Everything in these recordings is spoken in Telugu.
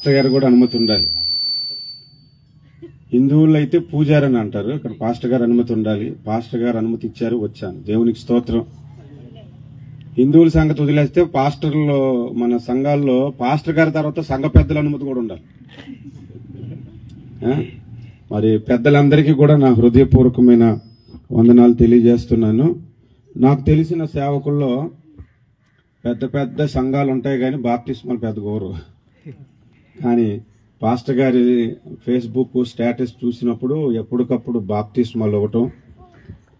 పాస్టర్ గారు కూడా అనుమతి ఉండాలి. హిందువుల్లో అయితే పూజారి అని అంటారు, ఇక్కడ పాస్టర్ గారు అనుమతి ఉండాలి. పాస్టర్ గారు అనుమతి ఇచ్చారు, వచ్చాను. దేవునికి స్తోత్రం. హిందువుల సంగతి వదిలేస్తే పాస్టర్లో, మన సంఘాల్లో పాస్టర్ గారి తర్వాత సంఘ పెద్దల అనుమతి కూడా ఉండాలి. మరి పెద్దలందరికీ కూడా నా హృదయపూర్వకమైన వందనాలు తెలియజేస్తున్నాను. నాకు తెలిసిన సేవకుల్లో పెద్ద పెద్ద సంఘాలు ఉంటాయి కానీ బాప్టిస్మాలు పెద్ద గౌరవం. కానీ పాస్టర్ గారి ఫేస్బుక్ స్టేటస్ చూసినప్పుడు ఎప్పటికప్పుడు బాప్టిస్మాలు ఇవ్వటం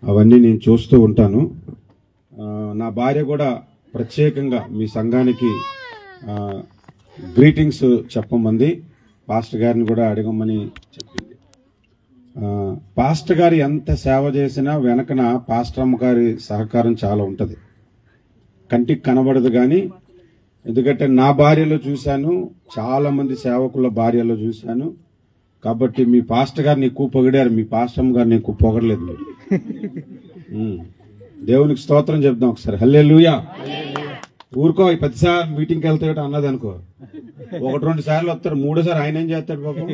అవన్నీ నేను చూస్తూ ఉంటాను. నా భార్య కూడా ప్రత్యేకంగా మీ సంఘానికి గ్రీటింగ్స్ చెప్పమంది, పాస్టర్ గారిని కూడా అడగమని చెప్పింది. పాస్టర్ గారు ఎంత సేవ చేసినా వెనకన పాస్టర్ అమ్మ గారి సహకారం చాలా ఉంటుంది. కంటికి కనబడదు కానీ, ఎందుకంటే నా భార్యలో చూశాను, చాలా మంది సేవకుల భార్యలో చూశాను. కాబట్టి మీ పాస్టర్ గారిని ఎక్కువ పొగిడారు, మీ పాస్టర్ అమ్మ గారిని ఎక్కువ పొగడలేదు మీరు. దేవునికి స్తోత్రం చెప్దాం ఒకసారి. హల్లెలూయా. ఊరుకో, 10 సార్లు మీటింగ్కి వెళ్తాడు అన్నది అనుకో, 1-2 సార్లు వస్తారు, 3సారి ఆయన ఏం చేస్తాడు పాపం.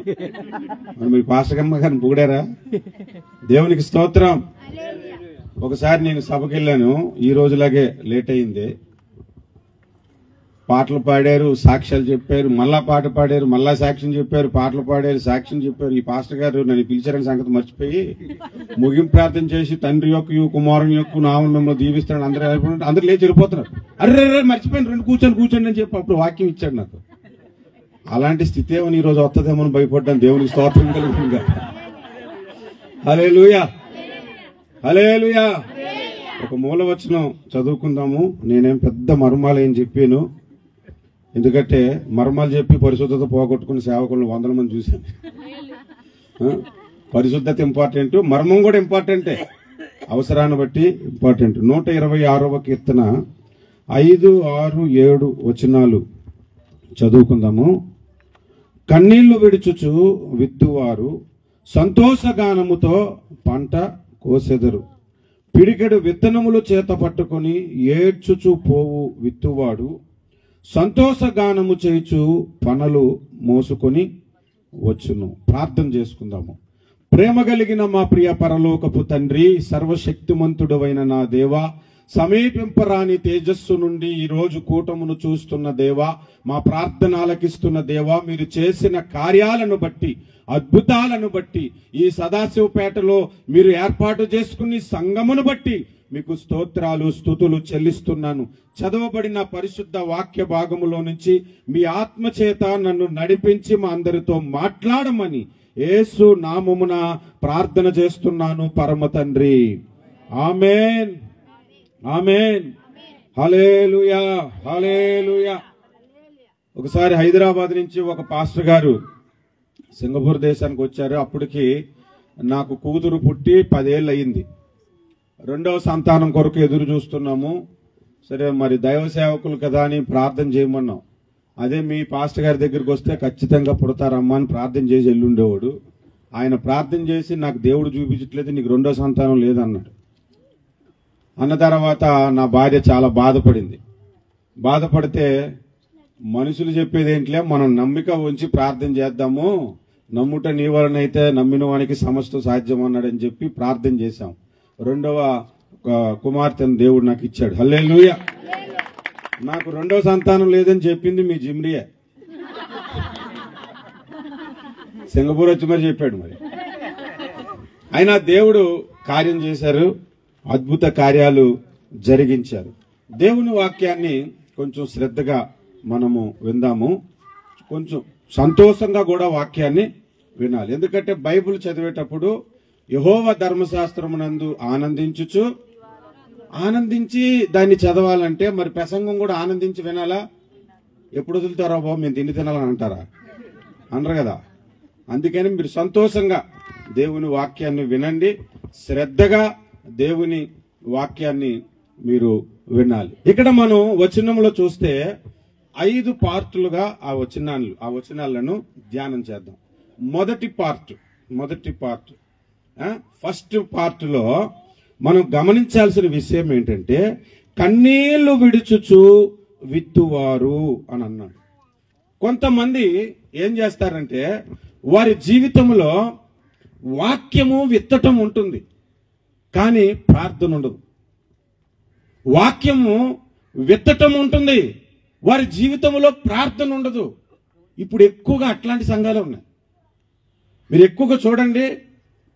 మీ పాస్టర్ అమ్మ గారిని పొగిడారా? దేవునికి స్తోత్రం. ఒకసారి నేను సభకి వెళ్ళాను, ఈ రోజులాగే లేట్ అయింది. పాటలు పాడారు, సాక్ష్యాలు చెప్పారు, మళ్ళా పాట పాడారు, మళ్ళా సాక్ష్యం చెప్పారు, పాటలు పాడారు, సాక్ష్యం చెప్పారు. ఈ పాస్టర్ గారు నన్ను పిలిచారని సంగతి మర్చిపోయి ముగింపు ప్రార్థన చేసి తండ్రి యొక్క కుమారుని యొక్క నామం మిమ్మల్ని దీవిస్తాడు అందరూ లేచి వెళ్ళిపోతున్నారు. అర్రే మర్చిపోయాను, 2 కూర్చోండి అని చెప్పి అప్పుడు వాక్యం ఇచ్చాడు నాకు. అలాంటి స్థితి ఏమని ఈ రోజు వస్తుందేమని భయపడ్డాను. దేవునికి స్తోత్రం కలుగుతుందిగా. హల్లెలూయా, హల్లెలూయా. ఒక మూలవచనం చదువుకుందాము. నేనేం పెద్ద మర్మాలు ఏం చెప్పాను, ఎందుకంటే మర్మాలు చెప్పి పరిశుద్ధత పోగొట్టుకుని సేవకులను 100 మంది చూశాను. పరిశుద్ధత ఇంపార్టెంట్, మర్మం కూడా ఇంపార్టెంటే, అవసరాన్ని బట్టి ఇంపార్టెంట్. 126వ కీర్తన 5, 6, 7 వచనాలు చదువుకుందాము. కన్నీళ్లు విడుచుచు విత్తువారు సంతోషగానముతో పంట కోసెదరు. పిడికెడు విత్తనములు చేత పట్టుకుని ఏడ్చుచు పోవు విత్తువాడు సంతోషగానము చేయుచు పనలు మోసుకొని వచ్చును. ప్రార్థన చేసుకుందాము. ప్రేమ కలిగిన మా ప్రియ పరలోకపు తండ్రి, సర్వశక్తిమంతుడవైన నా దేవా, సమీపింపరాని తేజస్సు నుండి ఈ రోజు కూటమును చూస్తున్న దేవా, మా ప్రార్థన ఆలకిస్తున్న దేవా, మీరు చేసిన కార్యాలను బట్టి, అద్భుతాలను బట్టి, ఈ సదాశివపేటలో మీరు ఏర్పాటు చేసుకుని సంఘమును బట్టి మీకు స్తోత్రాలు స్తుతులు చెల్లిస్తున్నాను. చదవబడిన పరిశుద్ధ వాక్య భాగములో నుంచి మీ ఆత్మచేత నన్ను నడిపించి మా అందరితో మాట్లాడమని యేసు నామమున ప్రార్థన చేస్తున్నాను పరమ తండ్రి. ఆమేన్, ఆమేన్. హల్లెలూయా, హల్లెలూయా. ఒకసారి హైదరాబాద్ నుంచి ఒక పాస్టర్ గారు సింగపూర్ దేశానికి వచ్చారు. అప్పటికి నాకు కూతురు పుట్టి 10 ఏళ్ళు అయింది. 2వ సంతానం కొరకు ఎదురు చూస్తున్నాము. సరే, మరి దైవ సేవకులు కదా అని ప్రార్థన చేయమన్నాం. అదే మీ పాస్టర్ గారి దగ్గరికి వస్తే ఖచ్చితంగా పుడతారమ్మా అని ప్రార్థన చేసి వెళ్ళుండేవాడు. ఆయన ప్రార్థన చేసి నాకు దేవుడు చూపించట్లేదు, నీకు 2వ సంతానం లేదన్నాడు. అన్న తర్వాత నా భార్య చాలా బాధపడింది. బాధపడితే మనుషులు చెప్పేది ఏంటిలే, మనం నమ్మిక ఉంచి ప్రార్థన చేద్దాము, నమ్ముట నీ వలనైతే నమ్మిన వానికి సమస్తం సాధ్యం అన్నాడని చెప్పి ప్రార్థన చేశాం. 2వ కుమార్తెను దేవుడు నాకు ఇచ్చాడు. హల్లెలూయా. నాకు 2వ సంతానం లేదని చెప్పింది మీ జిమ్రియే. సింగపూర్ వచ్చి మరి చెప్పాడు. మరి అయినా దేవుడు కార్యం చేశారు, అద్భుత కార్యాలు జరిగించారు. దేవుని వాక్యాన్ని కొంచెం శ్రద్ధగా మనము విందాము. కొంచెం సంతోషంగా కూడా వాక్యాన్ని వినాలి. ఎందుకంటే బైబిల్ చదివేటప్పుడు యెహోవా ధర్మశాస్త్రమునందు ఆనందించి దాన్ని చదవాలంటే మరి ప్రసంగం కూడా ఆనందించి వినాలా? ఎప్పుడు వదులుతారా బాబు, మేము తినాలని అంటారా? అనరు కదా. అందుకని మీరు సంతోషంగా దేవుని వాక్యాన్ని వినండి, శ్రద్ధగా దేవుని వాక్యాన్ని మీరు వినాలి. ఇక్కడ మనం వచనంలో చూస్తే 5 పార్టులుగా ఆ వచనాలను ధ్యానం చేద్దాం. మొదటి పార్ట్ ఫస్ట్ పార్ట్లో మనం గమనించాల్సిన విషయం ఏంటంటే, కన్నీళ్లు విడుచుచు విత్తువారు అని అన్నాడు. కొంతమంది ఏం చేస్తారంటే వారి జీవితంలో వాక్యము విత్తటం ఉంటుంది, కానీ ప్రార్థన ఉండదు. వాక్యము విత్తటం ఉంటుంది, వారి జీవితంలో ప్రార్థన ఉండదు. ఇప్పుడు ఎక్కువగా అట్లాంటి సంఘాలు ఉన్నాయి. మీరు ఎక్కువగా చూడండి,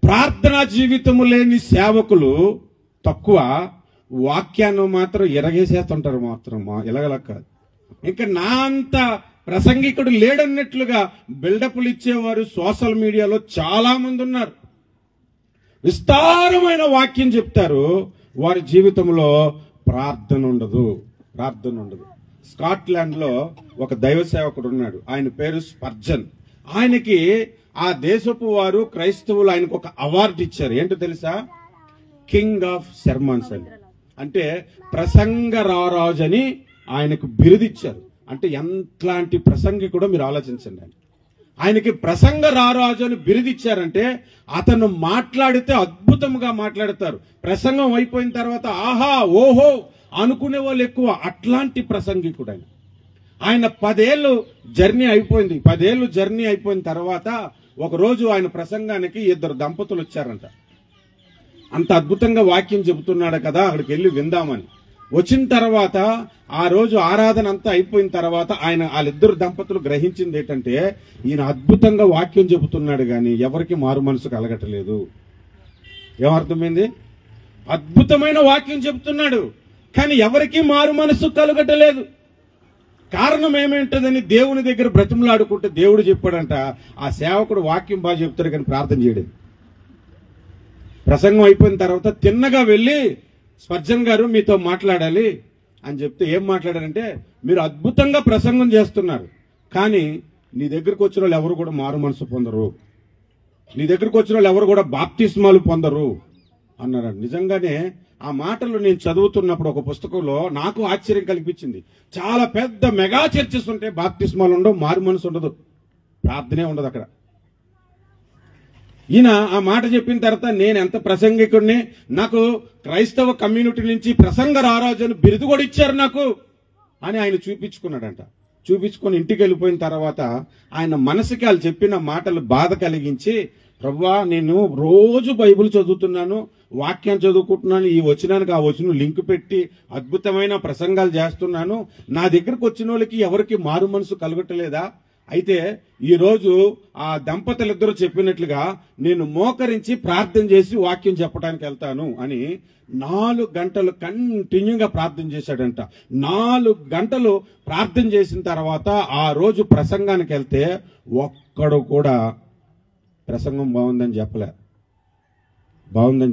ప్రార్థనా జీవితము లేని సేవకులు తక్కువ, వాక్యాన్ని మాత్రం ఎరగేసేస్తుంటారు. మాత్రం ఎలాగలా కాదు. ఇంకా నా అంత ప్రసంగికుడు లేడన్నట్లుగా బిల్డప్లు ఇచ్చేవారు సోషల్ మీడియాలో చాలా మంది ఉన్నారు. విస్తారమైన వాక్యం చెప్తారు, వారి జీవితంలో ప్రార్థన ఉండదు. స్కాట్లాండ్ లో ఒక దైవ సేవకుడు ఉన్నాడు, ఆయన పేరు స్పర్జన్. ఆయనకి ఆ దేశపు వారు క్రైస్తవులు ఆయనకు ఒక అవార్డు ఇచ్చారు. ఏంటో తెలుసా? కింగ్ ఆఫ్ సెర్మన్స్ అని, అంటే ప్రసంగ రారాజు అని ఆయనకు బిరుదిచ్చారు. అంటే ఎంతలాంటి ప్రసంగికుడో మీరు ఆలోచించండి. ఆయనకి ప్రసంగ రారాజు అని బిరుదిచ్చారంటే అతను మాట్లాడితే అద్భుతంగా మాట్లాడతారు. ప్రసంగం అయిపోయిన తర్వాత ఆహా ఓహో అనుకునే వాళ్ళు ఎక్కువ. అట్లాంటి ప్రసంగికుడు ఆయన 10 ఏళ్ళు జర్నీ అయిపోయింది. 10 ఏళ్ళు జర్నీ అయిపోయిన తర్వాత ఒక రోజు ఆయన ప్రసంగానికి 2 దంపతులు వచ్చారంట. అంత అద్భుతంగా వాక్యం చెబుతున్నాడు కదా, అక్కడికి వెళ్ళి విందామని వచ్చిన తర్వాత ఆ రోజు ఆరాధన అంతా అయిపోయిన తర్వాత వాళ్ళిద్దరు దంపతులు గ్రహించింది ఏంటంటే, ఈయన అద్భుతంగా వాక్యం చెబుతున్నాడు కానీ ఎవరికి మారు మనసు కలగటలేదు. ఏమర్థమైంది? అద్భుతమైన వాక్యం చెబుతున్నాడు కానీ ఎవరికి మారు మనసు కలగటలేదు. కారణం ఏమేంటదని దేవుని దగ్గర బ్రతిమలాడుకుంటే దేవుడు చెప్పాడంట, ఆ సేవకుడు వాక్యం బాగా చెప్తాడు కానీ ప్రార్థన చేయడం. ప్రసంగం అయిపోయిన తర్వాత తిన్నగా వెళ్ళి స్పర్జన్ గారు మీతో మాట్లాడాలి అని చెప్తే ఏం మాట్లాడారంటే, మీరు అద్భుతంగా ప్రసంగం చేస్తున్నారు కానీ నీ దగ్గరకు వచ్చిన వాళ్ళు ఎవరు కూడా మారు మనసు పొందరు, నీ దగ్గరకు వచ్చిన వాళ్ళు ఎవరు కూడా బాప్తిస్మాలు పొందరు అన్నారు. నిజంగానే ఆ మాటలు నేను చదువుతున్నప్పుడు ఒక పుస్తకంలో నాకు ఆశ్చర్యం కల్పించింది. చాలా పెద్ద మెగా చర్చెస్ ఉంటే బాప్తిస్మాలు ఉండవు, మారు మనసు ఉండదు, ప్రార్థనే ఉండదు అక్కడ. ఈయన ఆ మాట చెప్పిన తర్వాత నేను ఎంత ప్రసంగికుడిని, నాకు క్రైస్తవ కమ్యూనిటీ నుంచి ప్రసంగ రారాజు అని బిరుదు కూడా ఇచ్చారు నాకు అని ఆయన చూపించుకున్నాడంట. చూపించుకొని ఇంటికి వెళ్ళిపోయిన తర్వాత ఆయన మనసుకి వాళ్ళు చెప్పిన మాటలు బాధ కలిగించి, ప్రభువా నేను రోజు బైబిల్ చదువుతున్నాను, వాక్యం చదువుకుంటున్నాను, ఈ వచనానికి ఆ వచనం లింక్ పెట్టి అద్భుతమైన ప్రసంగాలు చేస్తున్నాను, నా దగ్గరకు వచ్చిన వాళ్ళకి ఎవరికి మారు మనసు కలగట్లేదా? అయితే ఈ రోజు ఆ దంపతులిద్దరూ చెప్పినట్లుగా నేను మోకరించి ప్రార్థన చేసి వాక్యం చెప్పడానికి వెళ్తాను అని 4 గంటలు కంటిన్యూగా ప్రార్థన చేశాడంట. 4 గంటలు ప్రార్థన చేసిన తర్వాత ఆ రోజు ప్రసంగానికి వెళ్తే ఒక్కడు కూడా ప్రసంగం బాగుందని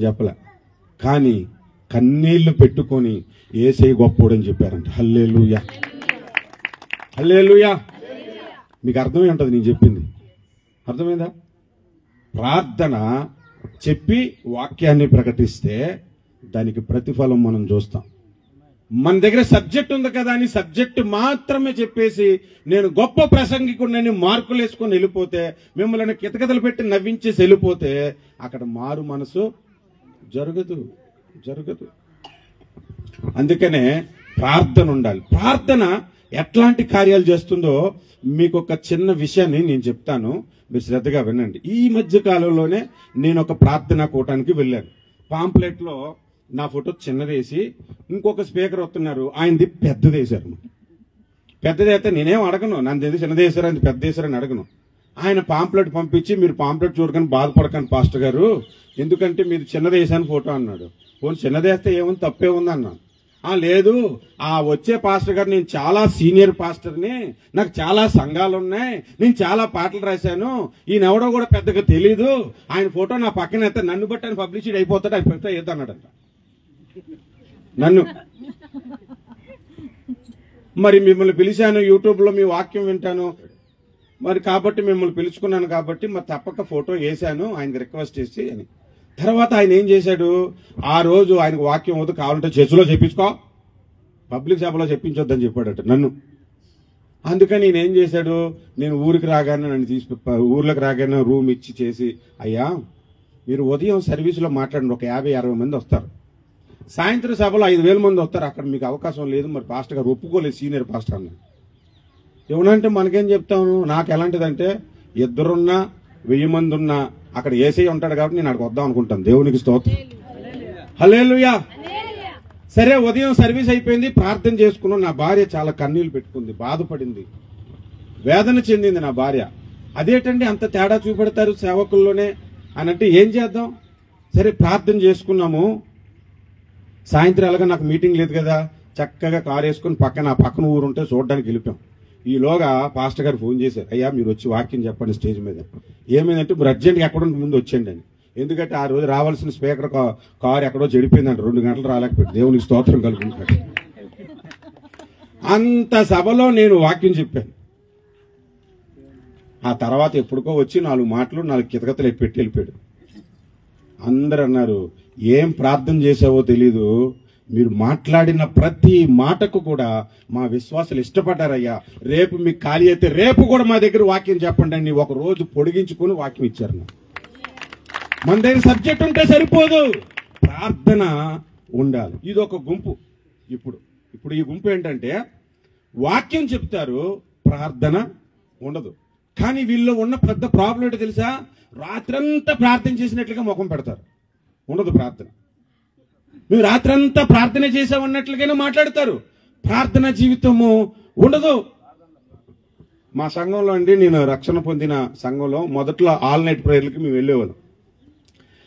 చెప్పలే, కానీ కన్నీళ్లు పెట్టుకొని యేసయ్య గొప్పోడని చెప్పారంట. హల్లెలూయా, హల్లెలూయా. మీకు అర్థమై ఉంటుంది నేను చెప్పింది, అర్థమైందా? ప్రార్థన చెప్పి వాక్యాన్ని ప్రకటిస్తే దానికి ప్రతిఫలం మనం చూస్తాం. మన దగ్గర సబ్జెక్ట్ ఉంది కదా అని సబ్జెక్ట్ మాత్రమే చెప్పేసి నేను గొప్ప ప్రసంగికుడిని మార్కులు వేసుకొని వెళ్ళిపోతే, మిమ్మల్ని కితకితలు పెట్టి నవ్వించేసి వెళ్ళిపోతే అక్కడ మారు మనసు జరగదు. అందుకనే ప్రార్థన ఉండాలి. ప్రార్థన ఎట్లాంటి కార్యాలు చేస్తుందో మీకు ఒక చిన్న విషయాన్ని నేను చెప్తాను, మీరు శ్రద్ధగా వినండి. ఈ మధ్య కాలంలోనే నేను ఒక ప్రార్థనా కూటానికి వెళ్ళాను. పాంప్లెట్ లో నా ఫోటో చిన్నదేసి ఇంకొక స్పీకర్ వస్తున్నారు, ఆయనది పెద్దదేశారు. పెద్దదైతే నేనేం అడగను, నన్ను చిన్నదేశారు అది పెద్దదేశారని అడగను. ఆయన పాంప్లెట్ పంపించి మీరు పాంప్లెట్ చూడకని బాధపడకండి పాస్టర్ గారు, ఎందుకంటే మీరు చిన్నదేశాను ఫోటో అన్నాడు. పోనీ చిన్నదేస్తే ఏముంది, తప్పే ఉంది అన్నాను. లేదు, ఆ వచ్చే పాస్టర్ గారు నేను చాలా సీనియర్ పాస్టర్ని, నాకు చాలా సంఘాలు ఉన్నాయి, నేను చాలా పాటలు రాశాను, ఈయనెవడో కూడా పెద్దగా తెలీదు, ఆయన ఫోటో నా పక్కన అయితే నన్ను బట్టి ఆయన పబ్లిసిటీ అయిపోతాడు, ఆయన పెద్ద ఏదన్నాడంట నన్ను. మరి మిమ్మల్ని పిలిచాను, యూట్యూబ్ లో మీ వాక్యం వింటాను, మరి కాబట్టి మిమ్మల్ని పిలుచుకున్నాను కాబట్టి మరి తప్పక ఫోటో వేశాను ఆయనకి రిక్వెస్ట్ చేసి అని. తర్వాత ఆయన ఏం చేశాడు, ఆ రోజు ఆయనకు వాక్యం వద్దు, కావాలంటే చర్చిలో చెప్పించుకో, పబ్లిక్ సభలో చెప్పించొద్దని చెప్పాడట నన్ను. అందుకని నేనేం చేశాడు, నేను ఊరికి రాగానే ఊర్లోకి రాగానే రూమ్ ఇచ్చి చేసి, అయ్యా మీరు ఉదయం సర్వీసులో మాట్లాడండి, ఒక 50-60 మంది వస్తారు, సాయంత్రం సభలో 5,000 మంది వస్తారు, అక్కడ మీకు అవకాశం లేదు, మరి పాస్టర్ గారు ఒప్పుకోలేదు, సీనియర్ పాస్టర్ అన్నాడు. ఏమనంటే మనకేం చెప్తాను, నాకు ఎలాంటిదంటే 2 1000 మంది ఉన్నా అక్కడ యేసయ్య ఉంటాడు కాబట్టి నేను అక్కడికి వద్దాం అనుకుంటాను. దేవునికి స్తోత్రం, హల్లెలూయా. సరే, ఉదయం సర్వీస్ అయిపోయింది, ప్రార్థన చేసుకున్నాం. నా భార్య చాలా కన్నీళ్లు పెట్టుకుంది, బాధపడింది, వేదన చెందింది నా భార్య. అదేంటండి అంత తేడా చూపెడతారు సేవకుల్లోనే అని అంటే ఏం చేద్దాం? సరే ప్రార్థన చేసుకున్నాము. సాయంత్రం ఎలాగా నాకు మీటింగ్ లేదు కదా, చక్కగా కారు వేసుకుని పక్కన ఊరు ఉంటే చూడడానికి వెళ్ళిపోయాం. ఈలోగా పాస్టర్ గారు ఫోన్ చేశారు, అయ్యా మీరు వచ్చి వాక్యం చెప్పండి స్టేజ్ మీద. ఏమైందంటే మీరు అర్జెంట్గా ఎక్కడ ముందు వచ్చేయండి అని. ఎందుకంటే ఆ రోజు రావాల్సిన స్పీకర్ కారు ఎక్కడో చెడిపోయిందంట, 2 గంటలు రాలేకపోయింది. దేవునికి స్తోత్రం కలుగుతుంటాడు. అంత సభలో నేను వాక్యం చెప్పాను. ఆ తర్వాత ఎప్పుడుకో వచ్చి 4 మాటలు 4 కితకతలు పెట్టి వెళ్ళిపోయాడు. అందరు అన్నారు, ఏం ప్రార్థన చేసావో తెలీదు, మీరు మాట్లాడిన ప్రతి మాటకు కూడా మా విశ్వాసాలు ఇష్టపడ్డారయ్యా, రేపు మీకు ఖాళీ అయితే రేపు కూడా మా దగ్గర వాక్యం చెప్పండి అని 1 రోజు పొడిగించుకుని వాక్యం ఇచ్చారు. మన దగ్గర సబ్జెక్ట్ ఉంటే సరిపోదు, ప్రార్థన ఉండాలి. ఇది ఒక గుంపు. ఇప్పుడు ఈ గుంపు ఏంటంటే వాక్యం చెప్తారు, ప్రార్థన ఉండదు. కానీ వీళ్ళు ఉన్న పెద్ద ప్రాబ్లం ఏంటో తెలుసా? రాత్రంతా ప్రార్థన చేసినట్లుగా ముఖం పెడతారు, ఉండదు ప్రార్థన. మేము రాత్రంతా ప్రార్థన చేసామన్నట్లుగానే మాట్లాడతారు, ప్రార్థన జీవితము ఉండదు. మా సంఘంలో అండి, నేను రక్షణ పొందిన సంఘంలో మొదట్లో ఆల్ నైట్ ప్రేయర్లకి మేము వెళ్ళేవాళ్ళం.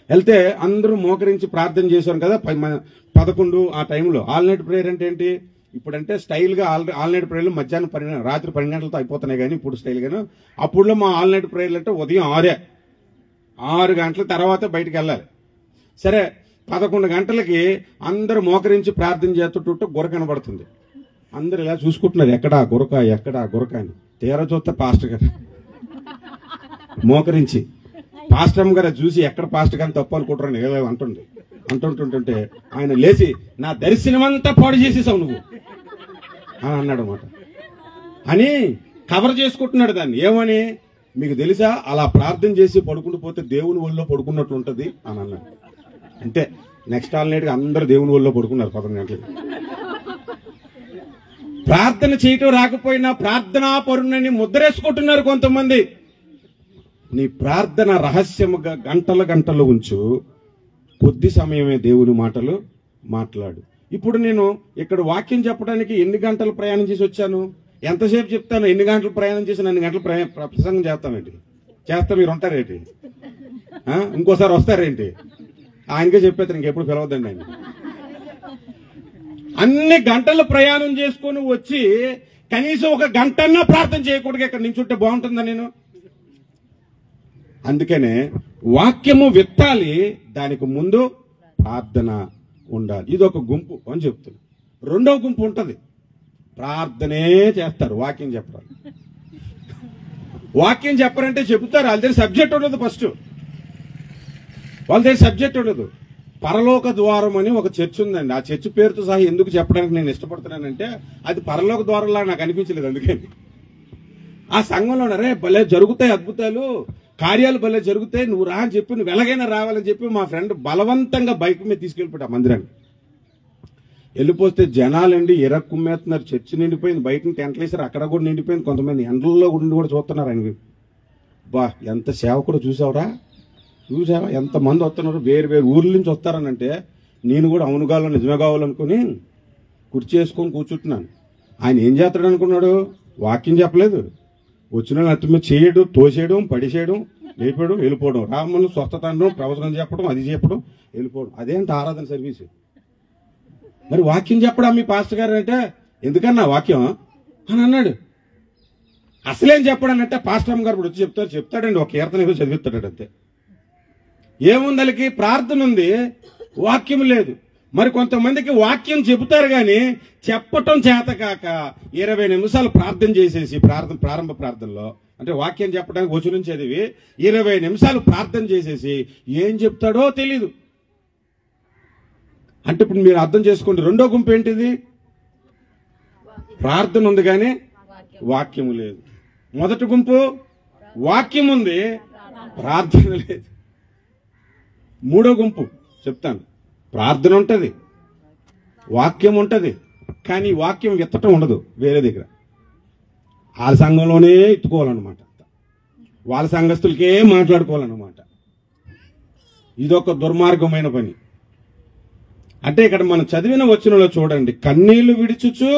వెళ్తే అందరూ మోకరించి ప్రార్థన చేశారు కదా, 11 ఆ టైంలో. ఆల్ నైట్ ప్రేయర్ అంటే ఏంటి? ఇప్పుడంటే స్టైల్ గా ఆల్ నైట్ ప్రేయర్లు మధ్యాహ్నం రాత్రి 12 గంటలతో అయిపోతున్నాయి, కానీ ఇప్పుడు స్టైల్ గాను. అప్పుడులో మా ఆల్ నైట్ ప్రేయర్లు అంటే ఉదయం 6 గంటల తర్వాత బయటకు వెళ్ళాలి. సరే, 11 గంటలకి అందరూ మోకరించి ప్రార్థన చేస్తుంటే గుర్ర కనబడుతుంది. అందరు ఇలా చూసుకుంటున్నారు, ఎక్కడా గురక అని. తీరా చూస్తే పాస్టర్ గారు మోకరించి, పాస్టర్ గారు చూసి ఎక్కడ పాస్టర్ గారిని తప్పు అనుకుంటారని అంటుంటుంటే ఆయన లేచి, నా దర్శనం అంతా పాడు చేసేసావు నువ్వు అని అన్నాడు అన్నమాట. అని కవర్ చేసుకుంటున్నాడు దాన్ని. ఏమని? మీకు తెలుసా, అలా ప్రార్థన చేసి పడుకుంటూ పోతే దేవుని ఒళ్ళో పడుకున్నట్లు ఉంటది అని అన్నాడు. అంతే, నెక్స్ట్ ఆల్ నైట్ అందరూ దేవుని ఒళ్ళో పడుకున్నారు 11 గంటలకి. ప్రార్థన చేయటం రాకపోయినా ప్రార్థనా పరుణని ముద్రేసుకుంటున్నారు కొంతమంది. నీ ప్రార్థన రహస్యముగా గంటలు ఉంచు, కొద్ది సమయమే దేవుని మాటలు మాట్లాడు. ఇప్పుడు నేను ఇక్కడ వాక్యం చెప్పడానికి ఎన్ని గంటలు ప్రయాణం చేసి వచ్చాను? ఎంతసేపు చెప్తాను? ఎన్ని గంటలు ప్రయాణం చేసి 2 గంటలు ప్రసంగం చేస్తామేంటి? మీరు ఉంటారేంటి? ఇంకోసారి వస్తారేంటి? ఆయనకే చెప్పేస్తారు, ఇంకెప్పుడు పిలవద్దండి ఆయన. అన్ని గంటలు ప్రయాణం చేసుకుని వచ్చి కనీసం 1 గంటన్నా ప్రార్థన చేయకూడదు, ఇక్కడ నించుంటే బాగుంటుందా నేను? అందుకనే వాక్యము విత్తాలి, దానికి ముందు ప్రార్థన ఉండాలి. ఇది ఒక గుంపు అని చెప్తున్నా. 2వ గుంపు ఉంటది, ప్రార్థనే చేస్తారు, వాక్యం చెప్పరు. వాక్యం చెప్పరంటే చెబుతారు, వాళ్ళ దగ్గర సబ్జెక్ట్ ఉండదు. ఫస్ట్ వాళ్ళ దగ్గర సబ్జెక్ట్ ఉండదు. పరలోక ద్వారం అని ఒక చర్చ్ ఉందండి. ఆ చర్చ్ పేరుతో సహా ఎందుకు చెప్పడానికి నేను ఇష్టపడుతున్నానంటే, అది పరలోక ద్వారంలా నాకు అనిపించలేదు. అందుకని ఆ సంఘంలో రే భలే జరుగుతాయి అద్భుతాలు, కార్యాలు భలే జరుగుతాయి, నువ్వు రా అని చెప్పి, నువ్వు ఎలాగైనా రావాలని చెప్పి మా ఫ్రెండ్ బలవంతంగా బైక్ మీద తీసుకెళ్ళిపోయాడు ఆ మందిరాన్ని. వెళ్ళిపోతే జనాలండి కుమ్మేస్తున్నారు, చర్చి నిండిపోయింది, బయట టెంట్లు వేసారు, అక్కడ కూడా నిండిపోయింది. కొంతమంది ఎండల్లో ఉండి కూడా చూస్తున్నారు ఆయన. బా, ఎంత సేవకుడు చూసావా? ఎంతమంది వస్తున్నారు, వేరు ఊర్ల నుంచి వస్తారనంటే నేను కూడా అవును కావాలో నిజమే కావాలనుకుని కుర్చీ వేసుకొని కూర్చుంటున్నాను. ఆయన ఏం చేస్తాడు అనుకున్నాడు? వాక్యం చెప్పలేదు. వచ్చిన అతి మీద చేయడం, తోసేయడం, పడిసేయడం, లేపడం, వెళ్ళిపోవడం, రామను స్వస్థత అనడం, ప్రవచనం చెప్పడం, అది చెప్పడం, వెళ్ళిపోవడం. అదేంటి ఆరాధన సర్వీస్? మరి వాక్యం చెప్పడం మీ పాస్టర్ గారు అంటే, ఎందుకన్నా వాక్యం అని అన్నాడు. అసలేం చెప్పడానంటే పాస్టర్ గారు ఇప్పుడు వచ్చి చెప్తాడండి, ఒక కీర్తన ఏదో చదివిస్తాడు అంతే. ఏముందలకి? ప్రార్థన ఉంది, వాక్యం లేదు. మరి కొంతమందికి వాక్యం చెబుతారు గాని చెప్పటం చేత కాక 20 నిమిషాలు ప్రార్థన చేసేసి, ప్రారంభ ప్రార్థనలో అంటే వాక్యం చెప్పడానికి వచనం చదివి 20 నిమిషాలు ప్రార్థన చేసేసి ఏం చెప్తాడో తెలీదు. అంటే ఇప్పుడు మీరు అర్థం చేసుకోండి, 2వ గుంపు ఏంటిది? ప్రార్థన ఉంది కానీ వాక్యము లేదు. మొదటి గుంపు వాక్యం ఉంది, ప్రార్థన లేదు. 3వ గుంపు చెప్తాను, ప్రార్థన ఉంటది, వాక్యం ఉంటది, కానీ వాక్యం విత్తటం ఉండదు వేరే దగ్గర. వాళ్ళ సంఘంలోనే ఎత్తుకోవాలన్నమాట, వాళ్ళ సంఘస్థులకే మాట్లాడుకోవాలన్నమాట. ఇదొక దుర్మార్గమైన పని. అంటే ఇక్కడ మనం చదివిన వచనంలో చూడండి, కన్నీళ్లు విడిచుచు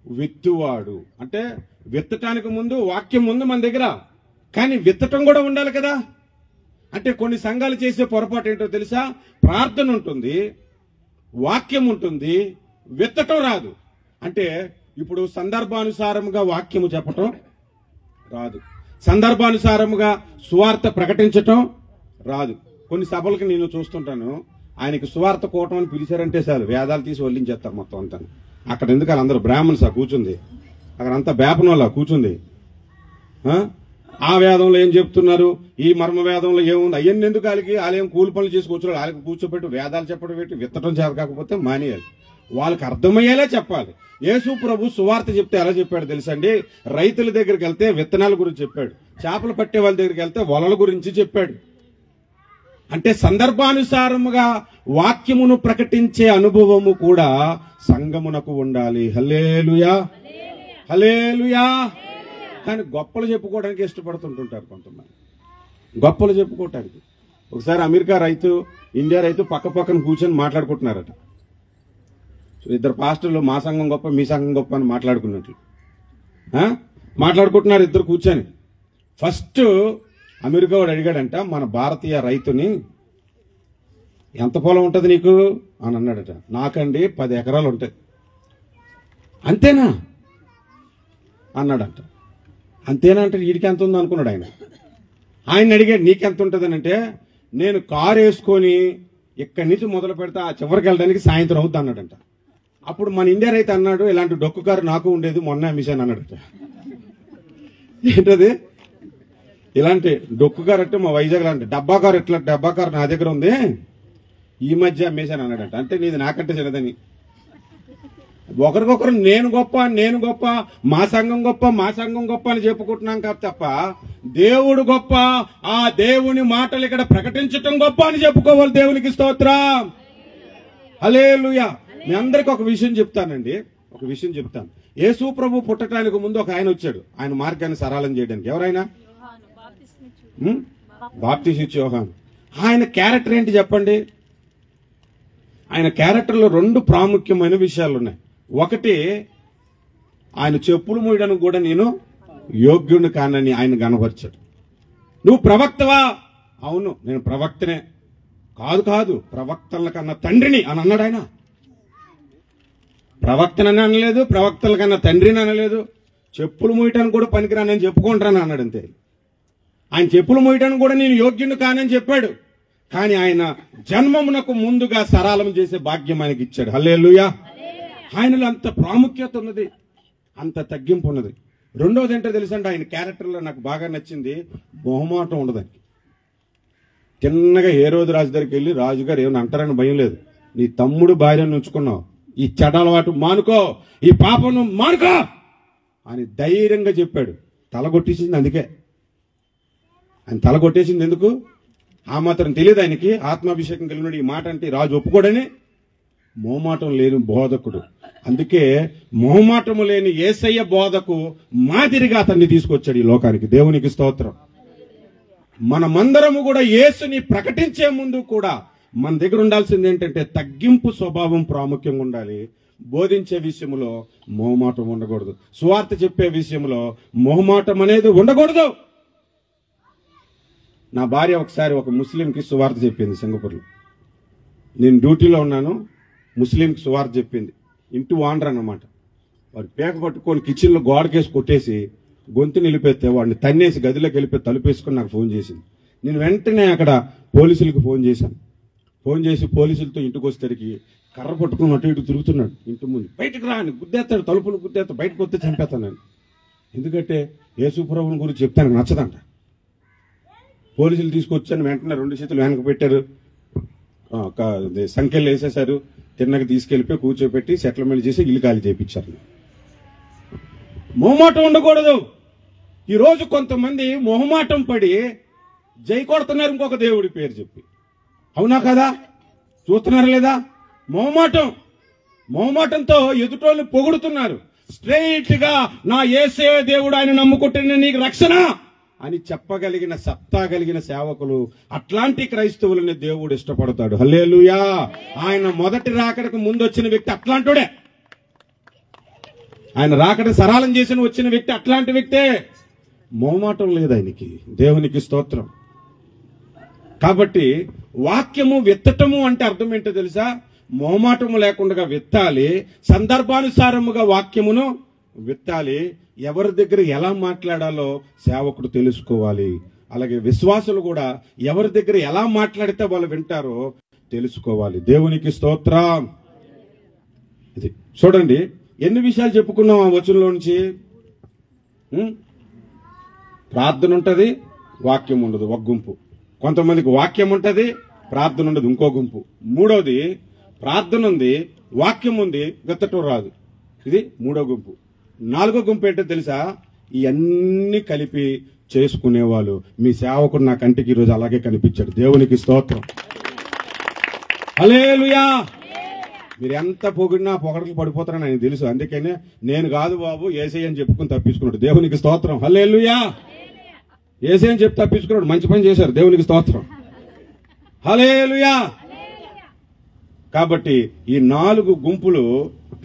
విత్తువాడు అంటే విత్తటానికి ముందు వాక్యం ముందు మన దగ్గర, కానీ విత్తటం కూడా ఉండాలి కదా. అంటే కొన్ని సంఘాలు చేసే పొరపాటు ఏంటో తెలుసా? ప్రార్థన ఉంటుంది, వాక్యం ఉంటుంది, విత్తటం రాదు. అంటే ఇప్పుడు సందర్భానుసారముగా వాక్యము చెప్పటం రాదు, సందర్భానుసారముగా సువార్త ప్రకటించటం రాదు. కొన్ని సభలకు నేను చూస్తుంటాను, ఆయనకి సువార్త కూటం అని పిలిచారంటే చాలు వేదాలు తీసి వల్లించేస్తారు మొత్తం అంతా. అక్కడ ఎందుకు అందరూ బ్రాహ్మణ్సా కూర్చుంది, అక్కడ అంతా బేపనోళ్ళ కూర్చుంది. ఆ వేదంలో ఏం చెప్తున్నారు, ఈ మర్మ వేదంలో ఏముంది, అవన్నీ ఎందుకు వాళ్ళకి వాళ్ళేం కూలి పనులు చేసి కూర్చోవాలి, వాళ్ళకి కూర్చోబెట్టి వేదాలు చెప్పడం పెట్టి విత్తడం చేత కాకపోతే మానేయాలి, వాళ్ళకి అర్థమయ్యేలా చెప్పాలి. యేసు ప్రభు సువార్త చెప్తే ఎలా చెప్పాడు తెలుసండి? రైతుల దగ్గరికి వెళ్తే విత్తనాల గురించి చెప్పాడు, చేపలు పట్టే వాళ్ళ దగ్గరికి వెళ్తే వలల గురించి చెప్పాడు. అంటే సందర్భానుసారముగా వాక్యమును ప్రకటించే అనుభవము కూడా సంఘమునకు ఉండాలి. హల్లెలూయా, హల్లెలూయా. కానీ గొప్పలు చెప్పుకోవడానికి ఇష్టపడుతుంటుంటారు కొంతమంది, గొప్పలు చెప్పుకోవటానికి. ఒకసారి అమెరికా రైతు, ఇండియా రైతు పక్క పక్కన కూర్చొని మాట్లాడుకుంటున్నారట. ఇద్దరు పాస్టర్లు మా సంఘం గొప్ప మీ సంఘం గొప్ప అని మాట్లాడుకున్నట్లు మాట్లాడుకుంటున్నారు ఇద్దరు కూర్చొని. ఫస్ట్ అమెరికా వాడు అడిగాడంట, మన భారతీయ రైతుని ఎంత పొలం ఉంటుంది నీకు అని అన్నాడట. నాకండి 10 ఎకరాలు ఉంటాయి. అంతేనా అన్నాడంట. అంతేనా అంటే వీడికి ఎంత ఉంది అనుకున్నాడు ఆయన. ఆయన అడిగాడు నీకెంత ఉంటుందని అంటే, నేను కారు వేసుకొని ఇక్కడి నుంచి మొదలు పెడతా ఆ చివరికి వెళ్ళడానికి సాయంత్రం అవుతుంది అన్నాడంట. అప్పుడు మన ఇండియా రైతు అన్నాడు, ఇలాంటి డొక్కు కారు నాకు ఉండేది మొన్న అమ్మేశాను అన్నాడట. ఏంటది? ఇలాంటి డొక్కు కారు అంటే మా వైజాగ్ లాంటి డబ్బా కారు, ఎట్లా డబ్బా కారు నా దగ్గర ఉంది, ఈ మధ్య అమ్మేశాను అన్నాడంట. అంటే నీది నాకంటే చిన్నదని. ఒకరికొకరు నేను గొప్ప నేను గొప్ప, మా సంఘం గొప్ప మా సంఘం గొప్ప అని చెప్పుకుంటున్నాం తప్ప దేవుడు గొప్ప, ఆ దేవుని మాటలు ఇక్కడ ప్రకటించటం గొప్ప అని చెప్పుకోవాలి. దేవునికి స్తోత్రం, హల్లెలూయా. మీ అందరికి ఒక విషయం చెప్తానండి, ఒక విషయం చెప్తాను. యేసు ప్రభు పుట్టడానికి ముందు ఒక ఆయన వచ్చాడు, ఆయన మార్గాన్ని సరళం చేయడానికి. ఎవరైనా? బాప్తిస్మిచ్చు యోహాను. ఆయన క్యారెక్టర్ ఏంటి చెప్పండి? ఆయన క్యారెక్టర్లో 2 ప్రాముఖ్యమైన విషయాలు ఉన్నాయి. ఒకటి, ఆయన చెప్పులు మూయడానికి కూడా నేను యోగ్యుని కానని ఆయన గనపరిచాడు. నువ్వు ప్రవక్తవా? అవును నేను ప్రవక్తనే. కాదు కాదు ప్రవక్తల కన్నా తండ్రిని అని అన్నాడు ఆయన. ప్రవక్తనని అనలేదు, ప్రవక్తల కన్నా తండ్రిని అనలేదు. చెప్పులు మూయటానికి కూడా పనికిరానని చెప్పుకుంటానని అన్నాడు అంతే. ఆయన చెప్పులు మూయటానికి కూడా నేను యోగ్యుని కానని చెప్పాడు. కానీ ఆయన జన్మమునకు ముందుగా సరళం చేసే భాగ్యం ఆయనకి ఇచ్చాడు. హల్లెలూయా. ఆయనలో అంత ప్రాముఖ్యత ఉన్నది, అంత తగ్గింపు ఉన్నది. రెండోది ఏంటో తెలుసండి, ఆయన క్యారెక్టర్లో నాకు బాగా నచ్చింది, మొహమాటం ఉండదని. చిన్నగా హేరోదు రాజు దగ్గరికి వెళ్ళి, రాజుగారు ఏమైనా అంటారని భయం లేదు, నీ తమ్ముడు భార్యను ఉంచుకున్నావు, ఈ చెడ్డ అలవాటు మానుకో, ఈ పాపను మానుకో అని ధైర్యంగా చెప్పాడు. తల కొట్టేసింది అందుకే. ఆయన తల కొట్టేసింది ఎందుకు? ఆ మాత్రం తెలియదు ఆయనకి. ఆత్మాభిషేకం కలిగినాడు ఈ మాట అంటే రాజు ఒప్పుకోడని. మొహమాటం లేని బోధకుడు. అందుకే మొహమాటము లేని యేసయ్య బోధకు మాదిరిగా అతన్ని తీసుకొచ్చాడు ఈ లోకానికి. దేవునికి స్తోత్రం. మనమందరము కూడా యేసుని ప్రకటించే ముందు కూడా మన దగ్గర ఉండాల్సింది ఏంటంటే తగ్గింపు స్వభావం ప్రాముఖ్యంగా ఉండాలి. బోధించే విషయంలో మొహమాటం ఉండకూడదు. సువార్త చెప్పే విషయంలో మొహమాటం అనేది ఉండకూడదు. నా భార్య ఒకసారి ఒక ముస్లింకి సువార్త చెప్పింది సింగపూర్లో. నేను డ్యూటీలో ఉన్నాను, ముస్లింకి సువార్త చెప్పింది. ఇంటి ఓనర్ అన్నమాట. వాడు పేక పట్టుకొని కిచెన్లో గోడకేసి కొట్టేసి గొంతు నిలిపేస్తే వాడిని తన్నేసి గదిలోకి వెళ్ళిపోయి తలుపేసుకొని నాకు ఫోన్ చేసింది. నేను వెంటనే అక్కడ పోలీసులకు ఫోన్ చేశాను. ఫోన్ చేసి పోలీసులతో ఇంటికి వచ్చేసరికి కర్ర పట్టుకుని అటు ఇటు తిరుగుతున్నాడు. ఇంటి ముందు బయటకు రా అని గుద్దేస్తాడు, తలుపులు గుద్దేస్తాడు, బయటకు వస్తే చంపేస్తాను. ఎందుకంటే యేసు ప్రభువుని గురించి చెప్తే నాకు నచ్చదంట. పోలీసులు తీసుకొచ్చాను, వెంటనే 2 చేతులు వెనక పెట్టారు, సంఖ్యలు వేసేశారు, తిన్నగా తీసుకెళ్లిపోయి కూర్చోబెట్టి సెటిల్మెంట్ చేసి ఇల్లు ఖాళీ చేయించారు. మొహమాటం ఉండకూడదు. ఈ రోజు కొంతమంది మొహమాటం పడి జై కొడుతున్నారు ఇంకొక దేవుడి పేరు చెప్పి. అవునా కదా? చూస్తున్నారా లేదా? మొహమాటంతో ఎదుటోళ్ళని పొగుడుతున్నారు. స్ట్రైట్ గా నా యేసే దేవుడు, ఆయన నమ్ముకుంటేనే నీకు రక్షణ అని చెప్పగలిగిన సత్తా కలిగిన సేవకులు, అట్లాంటి క్రైస్తవులని దేవుడు ఇష్టపడతాడు. హల్లెలూయా. ఆయన మొదటి రాకడకు ముందు వచ్చిన వ్యక్తి అట్లాంటోడే. ఆయన రాకడ సరళం చేసిన వచ్చిన వ్యక్తి అట్లాంటి వ్యక్తే. మోమాటం లేదు ఆయనకి. దేవునికి స్తోత్రం. కాబట్టి వాక్యము విత్తటము అంటే అర్థం ఏంటో తెలుసా? మోమాటము లేకుండా విత్తాలి, సందర్భానుసారముగా వాక్యమును విత్తాలి. ఎవరి దగ్గర ఎలా మాట్లాడాలో సేవకుడు తెలుసుకోవాలి. అలాగే విశ్వాసులు కూడా ఎవరి దగ్గర ఎలా మాట్లాడితే వాళ్ళు వింటారో తెలుసుకోవాలి. దేవునికి స్తోత్రం. ఇది చూడండి, ఎన్ని విషయాలు చెప్పుకున్నాం ఆ వచనంలో నుంచి. ప్రార్థన ఉంటది, వాక్యం ఉండదు, ఒక గుంపు. కొంతమందికి వాక్యం ఉంటది, ప్రార్థన ఉండదు, ఇంకో గుంపు. మూడోది, ప్రార్థన ఉంది, వాక్యం ఉంది, విత్తటం రాదు, ఇది మూడో గుంపు. నాలుగో గుంపు ఏంటో తెలుసా? ఇవన్నీ కలిపి చేసుకునేవాళ్ళు. మీ సేవకుడు నా కంటికి ఈరోజు అలాగే కనిపించాడు. దేవునికి స్తోత్రం. హల్లెలూయా. మీరు ఎంత పొగిడినా పొగడలు పడిపోతారని ఆయన తెలుసు. అందుకనే నేను కాదు బాబు యేసయ్య అని చెప్పుకుని తప్పించుకున్నాడు. దేవునికి స్తోత్రం. హల్లెలూయా. యేసయ్య అని చెప్పి తప్పించుకున్నాడు. మంచి పని చేశారు. దేవునికి స్తోత్రం. హల్లెలూయా. కాబట్టి ఈ 4 గుంపులు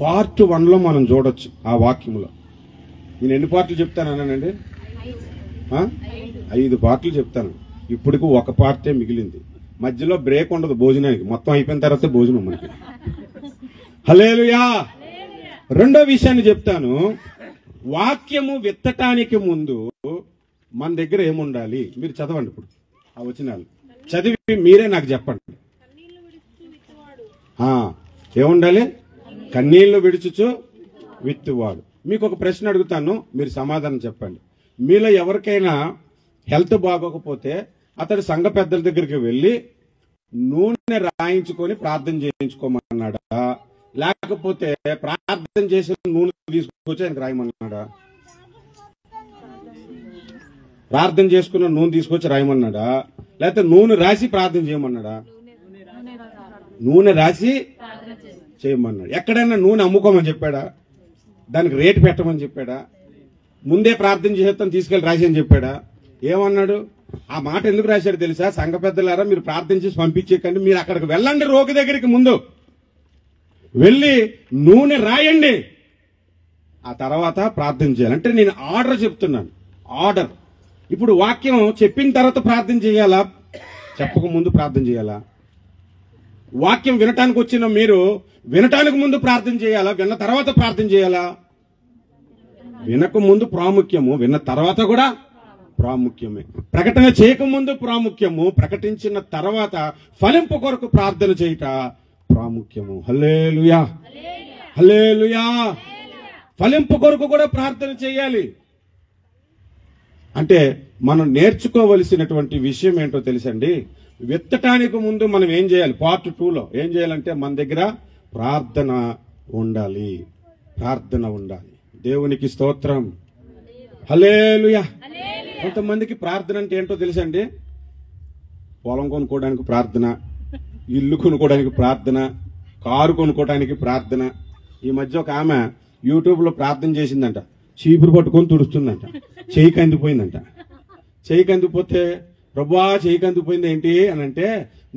పార్ట్ 1లో మనం చూడొచ్చు ఆ వాక్యంలో. నేను ఎన్ని పార్ట్లు చెప్తానన్నానండి? 5 పార్ట్లు చెప్తాను. ఇప్పటికి ఒక పార్టే మిగిలింది. మధ్యలో బ్రేక్ ఉండదు భోజనానికి. మొత్తం అయిపోయిన తర్వాత భోజనం మనకి. హల్లెలూయా. రెండో విషయాన్ని చెప్తాను. వాక్యము విత్తటానికి ముందు మన దగ్గర ఏముండాలి? మీరు చదవండి. ఇప్పుడు ఆ వచనాలు చదివి మీరే నాకు చెప్పండి. ఏముండాలి? కన్నీళ్లు విడుచుచు విత్తువాడు. మీకు ఒక ప్రశ్న అడుగుతాను, మీరు సమాధానం చెప్పండి. మీలో ఎవరికైనా హెల్త్ బాగోకపోతే అతడు సంఘ పెద్దల దగ్గరికి వెళ్లి నూనె రాయించుకొని ప్రార్థన చేయించుకోమన్నాడా, లేకపోతే ప్రార్థన చేసిన నూనె తీసుకొచ్చి ఆయనకు రాయమన్నాడా? ప్రార్థన చేసుకున్న నూనె తీసుకొచ్చి రాయమన్నాడా, లేకపోతే నూనె రాసి ప్రార్థన చేయమన్నాడా? నూనె రాసి చేయమన్నాడు. ఎక్కడైనా నూనె అమ్ముకోమని చెప్పాడా? దానికి రేటు పెట్టమని చెప్పాడా? ముందే ప్రార్థన చేస్తాను తీసుకెళ్లి రాసి అని చెప్పాడా? ఏమన్నాడు? ఆ మాట ఎందుకు రాశాడు తెలుసా? సంఘ పెద్దలారా, మీరు ప్రార్థన చేసి పంపించేకండి, మీరు అక్కడికి వెళ్ళండి, రోగి దగ్గరికి ముందు వెళ్ళి నూనె రాయండి, ఆ తర్వాత ప్రార్థన చేయాలి. అంటే నేను ఆర్డర్ చెప్తున్నాను, ఆర్డర్. ఇప్పుడు వాక్యం చెప్పిన తర్వాత ప్రార్థన చేయాలా, చెప్పక ముందు ప్రార్థన చేయాలా? వాక్యం వినటానికి వచ్చిన మీరు వినటానికి ముందు ప్రార్థన చేయాలా, విన్న తర్వాత ప్రార్థన చేయాలా? వినక ముందు ప్రాముఖ్యము, విన్న తర్వాత కూడా ప్రాముఖ్యమే. ప్రకటన చేయకముందు ప్రాముఖ్యము, ప్రకటించిన తర్వాత ఫలింపు కొరకు ప్రార్థన చేయుట ప్రాముఖ్యము. హల్లెలూయా. హల్లెలూయా. ఫలింపు కొరకు కూడా ప్రార్థన చేయాలి. అంటే మనం నేర్చుకోవలసినటువంటి విషయం ఏంటో తెలుసండి. విత్తటానికి ముందు మనం ఏం చేయాలి? పార్ట్ 2లో ఏం చేయాలంటే మన దగ్గర ప్రార్థన ఉండాలి. ప్రార్థన ఉండాలి. దేవునికి స్తోత్రం. హల్లెలూయా. కొంతమందికి ప్రార్థన అంటే ఏంటో తెలుసండి. పొలం కొనుక్కోవడానికి ప్రార్థన, ఇల్లు కొనుక్కోవడానికి ప్రార్థన, కారు కొనుక్కోవడానికి ప్రార్థన. ఈ మధ్య ఒక ఆమె యూట్యూబ్ లో ప్రార్థన చేసిందంట. చీపురు పట్టుకొని తుడుస్తుందంట. చెయ్యి కందిపోయిందంట. చెయ్యి కందిపోతే, ప్రభువా చెయ్యి కందిపోయింది ఏంటి అని అంటే,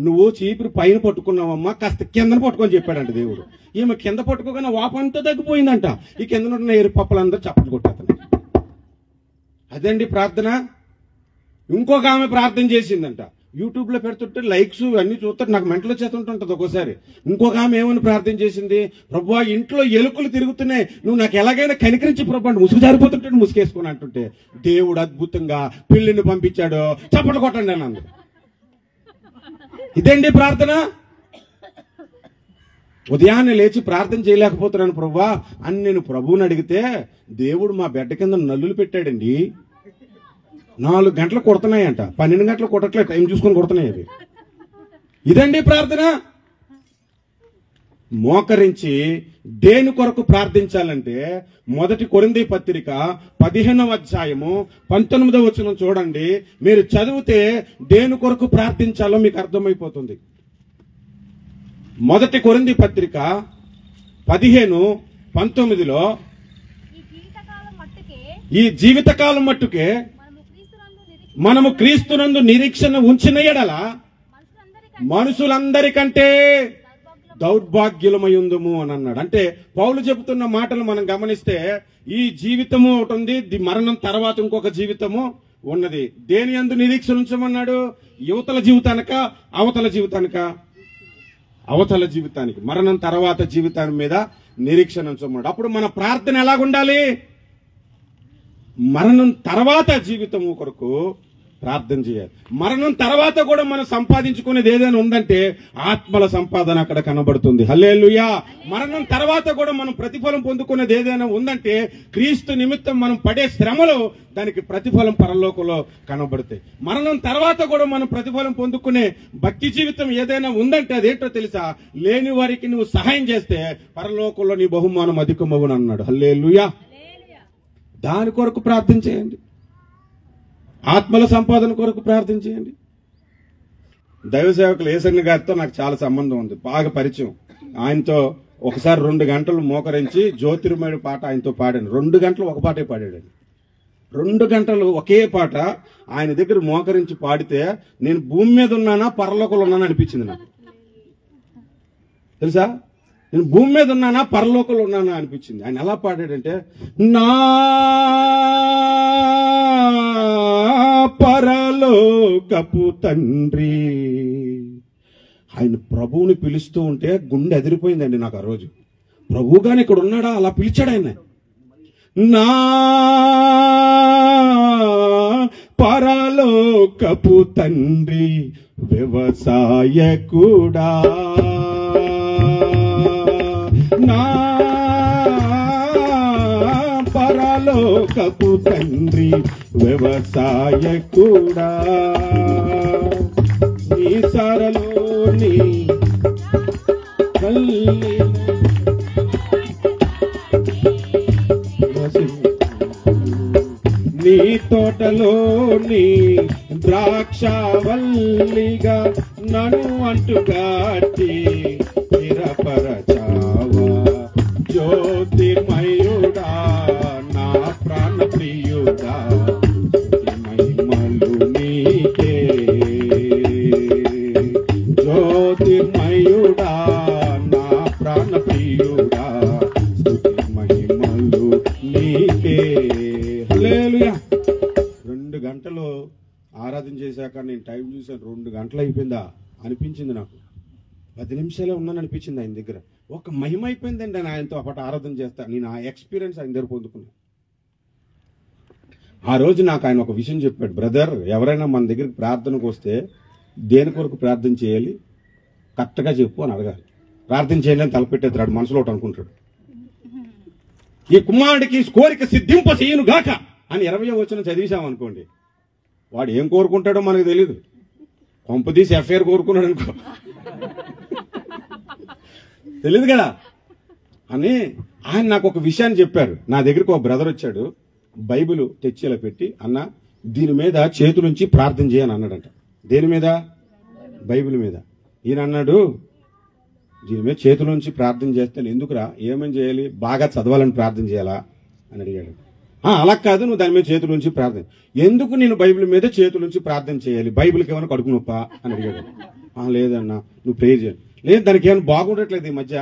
నువ్వు చీపురు పైన పట్టుకున్నావమ్మా, కాస్త కిందన పట్టుకొని చెప్పాడంట దేవుడు. ఈమె కింద పట్టుకోగానే వాపంతా తగ్గిపోయిందంట. ఈ కింద ఉన్న ఏరు పప్పలందరూ చప్పట్లు కొట్టేస్తాను. అదండి ప్రార్థన. ఇంకొక ఆమె ప్రార్థన చేసిందంట. యూట్యూబ్ లో పెడుతుంటే లైక్స్ అన్ని చూస్తే నాకు మెంటలో చేతుంటుంటది ఒక్కోసారి. ఇంకొక ఆమె ఏమని ప్రార్థన చేసింది? ప్రభువా ఇంట్లో ఎలుకలు తిరుగుతున్నాయి, నువ్వు నాకు ఎలాగైనా కనికరించి ప్రభు అంటే ముసుగు జారిపోతుంటే ముసుగేసుకుని అంటుంటే దేవుడు అద్భుతంగా పిల్లిని పంపించాడు, చప్పట్లు కొట్టండి అని అందరు. ఇదండి ప్రార్థన. ఉదయాన్నే లేచి ప్రార్థన చేయలేకపోతున్నాను ప్రభువా అని నేను ప్రభువుని అడిగితే, దేవుడు మా బెడ్ కింద నల్లులు పెట్టాడండి. 4 గంటలు కొడుతున్నాయంట, 12 గంటలు కొట్టట్లేదు, టైం చూసుకొని కొడుతున్నాయి అవి. ఇదండి ప్రార్థన. మోకరించి దేని కొరకు ప్రార్థించాలంటే, 1 కొరింథీ పత్రిక 15వ అధ్యాయము 19వ వచనం చూడండి. మీరు చదివితే దేని కొరకు ప్రార్థించాలో మీకు అర్థమైపోతుంది. 1 కొరింథీ పత్రిక 15:19లో ఈ జీవితకాలం మట్టుకే మనము క్రీస్తునందు నిరీక్షణ ఉంచిన ఎడల మనుషులందరికంటే దౌర్భాగ్యులమై ఉందుము అని అన్నాడు. అంటే పౌలు చెబుతున్న మాటలు మనం గమనిస్తే ఈ జీవితము ఒకటి ఉంది, మరణం తర్వాత ఇంకొక జీవితము ఉన్నది. దేని యందు నిరీక్షణ ఉంచమన్నాడు? యువతల జీవితానిక, అవతల జీవితానిక? అవతల జీవితానికి, మరణం తర్వాత జీవితాన్ని మీద నిరీక్షణ ఉంచమన్నాడు. అప్పుడు మన ప్రార్థన ఎలాగుండాలి? మరణం తర్వాత జీవితం కొరకు ప్రార్థన చేయాలి. మరణం తర్వాత కూడా మనం సంపాదించుకునేది ఏదైనా ఉందంటే ఆత్మల సంపాదన అక్కడ కనబడుతుంది. హల్లెలూయా. మరణం తర్వాత కూడా మనం ప్రతిఫలం పొందుకునేది ఏదైనా ఉందంటే క్రీస్తు నిమిత్తం మనం పడే శ్రమలు దానికి ప్రతిఫలం పరలోకంలో కనబడతాయి. మరణం తర్వాత కూడా మనం ప్రతిఫలం పొందుకునే భక్తి జీవితం ఏదైనా ఉందంటే అదేంటో తెలుసా? లేని వారికి నువ్వు సహాయం చేస్తే పరలోకంలో నీ బహుమానం అధికమవును అన్నాడు. హల్లెలూయా. దాని కొరకు ప్రార్థన చేయండి. ఆత్మల సంపాదన కొరకు ప్రార్థన చేయండి. దైవ సేవకులు ఏసన్న గారితో నాకు చాలా సంబంధం ఉంది, బాగా పరిచయం. ఆయనతో ఒకసారి 2 గంటలు మోకరించి జ్యోతిర్మయుడు పాట ఆయనతో పాడాను. 2 గంటలు ఒక పాటే పాడాడు. 2 గంటలు ఒకే పాట ఆయన దగ్గర మోకరించి పాడితే నేను భూమి మీద ఉన్నానా పరలోకంలో ఉన్నానా అనిపించింది నాకు. తెలుసా? నేను భూమి మీద ఉన్నానా పరలోకంలో ఉన్నానా అనిపించింది. ఆయన ఎలా పాడాడంటే, నా పరలోకపు తండ్రి. ఆయన ప్రభువుని పిలుస్తూ ఉంటే గుండె ఎదిరిపోయిందండి నాకు ఆ రోజు. ప్రభువుగానే ఇక్కడ ఉన్నాడా? అలా పిలిచాడు ఆయన. నా పరలోకపు తండ్రి వ్యవసాయకుడా, నా పరలోకపు తండ్రి వ్యవసాయకుడా, నీ సరలోని నీ తోటలోని ద్రాక్షవల్లిగా నన్ను అంటుగాటి స్థిరపరచావా, జ్యోతిర్మయుడా నా ప్రాణ ప్రియుడా, మహిమలు నీకే. జ్యోతిర్మయుడా నా ప్రాణ ప్రియుడా, మహిమలు నీకే. హల్లెలూయా. 2 గంటలు ఆరాధన చేశాక నేను టైం చూసాను, 2 గంటలు అయిపోయిందా అనిపించింది నాకు. 10 నిమిషాలే ఉన్నాను అనిపించింది ఆయన దగ్గర. ఒక మహిమ అయిపోయిందండి ఆయనతో అప్పటి ఆరాధన చేస్తా. నేను ఆ ఎక్స్పీరియన్స్ ఆయన దగ్గర పొందుకున్నా. ఆ రోజు నాకు ఆయన ఒక విషయం చెప్పాడు, బ్రదర్ ఎవరైనా మన దగ్గరికి ప్రార్థనకు వస్తే దేని కొరకు ప్రార్థన చేయాలి కరెక్ట్గా చెప్పు అని అడగాలి. ప్రార్థన చేయండి అని తలపెట్టేస్తాడు, మనసులో ఒకటి అనుకుంటాడు. ఈ కుమారుడికి కోరిక సిద్ధింప చేయను గాక అని 20వ వచనం చదివేశామనుకోండి, వాడు ఏం కోరుకుంటాడో మనకు తెలియదు. కొంపదీసి ఎఫ్ఐఆర్ కోరుకున్నాడు అనుకో, తెలియదు కదా అని ఆయన నాకు ఒక విషయాన్ని చెప్పారు. నా దగ్గరికి ఒక బ్రదర్ వచ్చాడు, బైబిల్ తెచ్చేలా పెట్టి, అన్న దీని మీద చేతులుంచి ప్రార్థన చేయని అన్నాడంట. దేని మీద? బైబిల్ మీద. ఈయన అన్నాడు, దీని మీద చేతులుంచి ప్రార్థన చేస్తాను. ఎందుకురా, ఏమని చేయాలి? బాగా చదవాలని ప్రార్థన చేయాలా అని అడిగాడు. అలా కాదు, నువ్వు దాని మీద చేతులుంచి ప్రార్థన. ఎందుకు నేను బైబిల్ మీద చేతులుంచి ప్రార్థన చేయాలి? బైబిల్కి ఏమైనా కడుపు నొప్పా అని అడిగాడు. లేదన్నా, నువ్వు ప్రేయర్ చేయాలి. లేదు, దానికి ఏమైనా బాగుండట్లేదు ఈ మధ్య,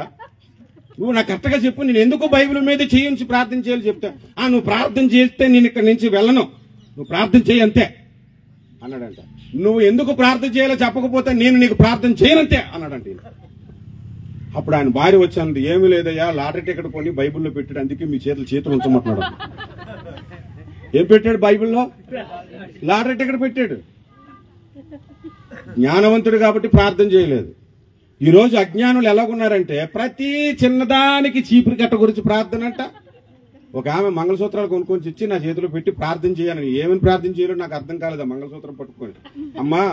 నువ్వు నాకు కరెక్ట్గా చెప్పు, నేను ఎందుకు బైబిల్ మీద చేయించి ప్రార్థన చేయాలి చెప్తా. నువ్వు ప్రార్థన చేస్తే నేను ఇక్కడ నుంచి వెళ్ళను, నువ్వు ప్రార్థన చేయి అంతే అన్నాడంట. నువ్వు ఎందుకు ప్రార్థన చేయాలో చెప్పకపోతే నేను నీకు ప్రార్థన చేయనంతే అన్నాడంట. అప్పుడు ఆయన భార్య వచ్చాను, ఏమీ లేదయ్యా, లాటరీ టికెట్ కొని బైబిల్లో పెట్టాడు, అందుకే మీ చేతులు ఉంచమంటున్నాడు. ఏం పెట్టాడు బైబిల్లో? లాటరీ టికెట్ పెట్టాడు. జ్ఞానవంతుడు కాబట్టి ప్రార్థన చేయలేదు. ఈ రోజు అజ్ఞానులు ఎలాగున్నారంటే ప్రతి చిన్నదానికి చీపురు కట్ట గురించి ప్రార్థన అంట. ఒక ఆమె మంగళసూత్రాలు కొనుక్కొని ఇచ్చి నా చేతిలో పెట్టి ప్రార్థన చేయాలని, ఏమని ప్రార్థన చేయాలో నాకు అర్థం కాలేదు. మంగళసూత్రం పట్టుకొని, అమ్మా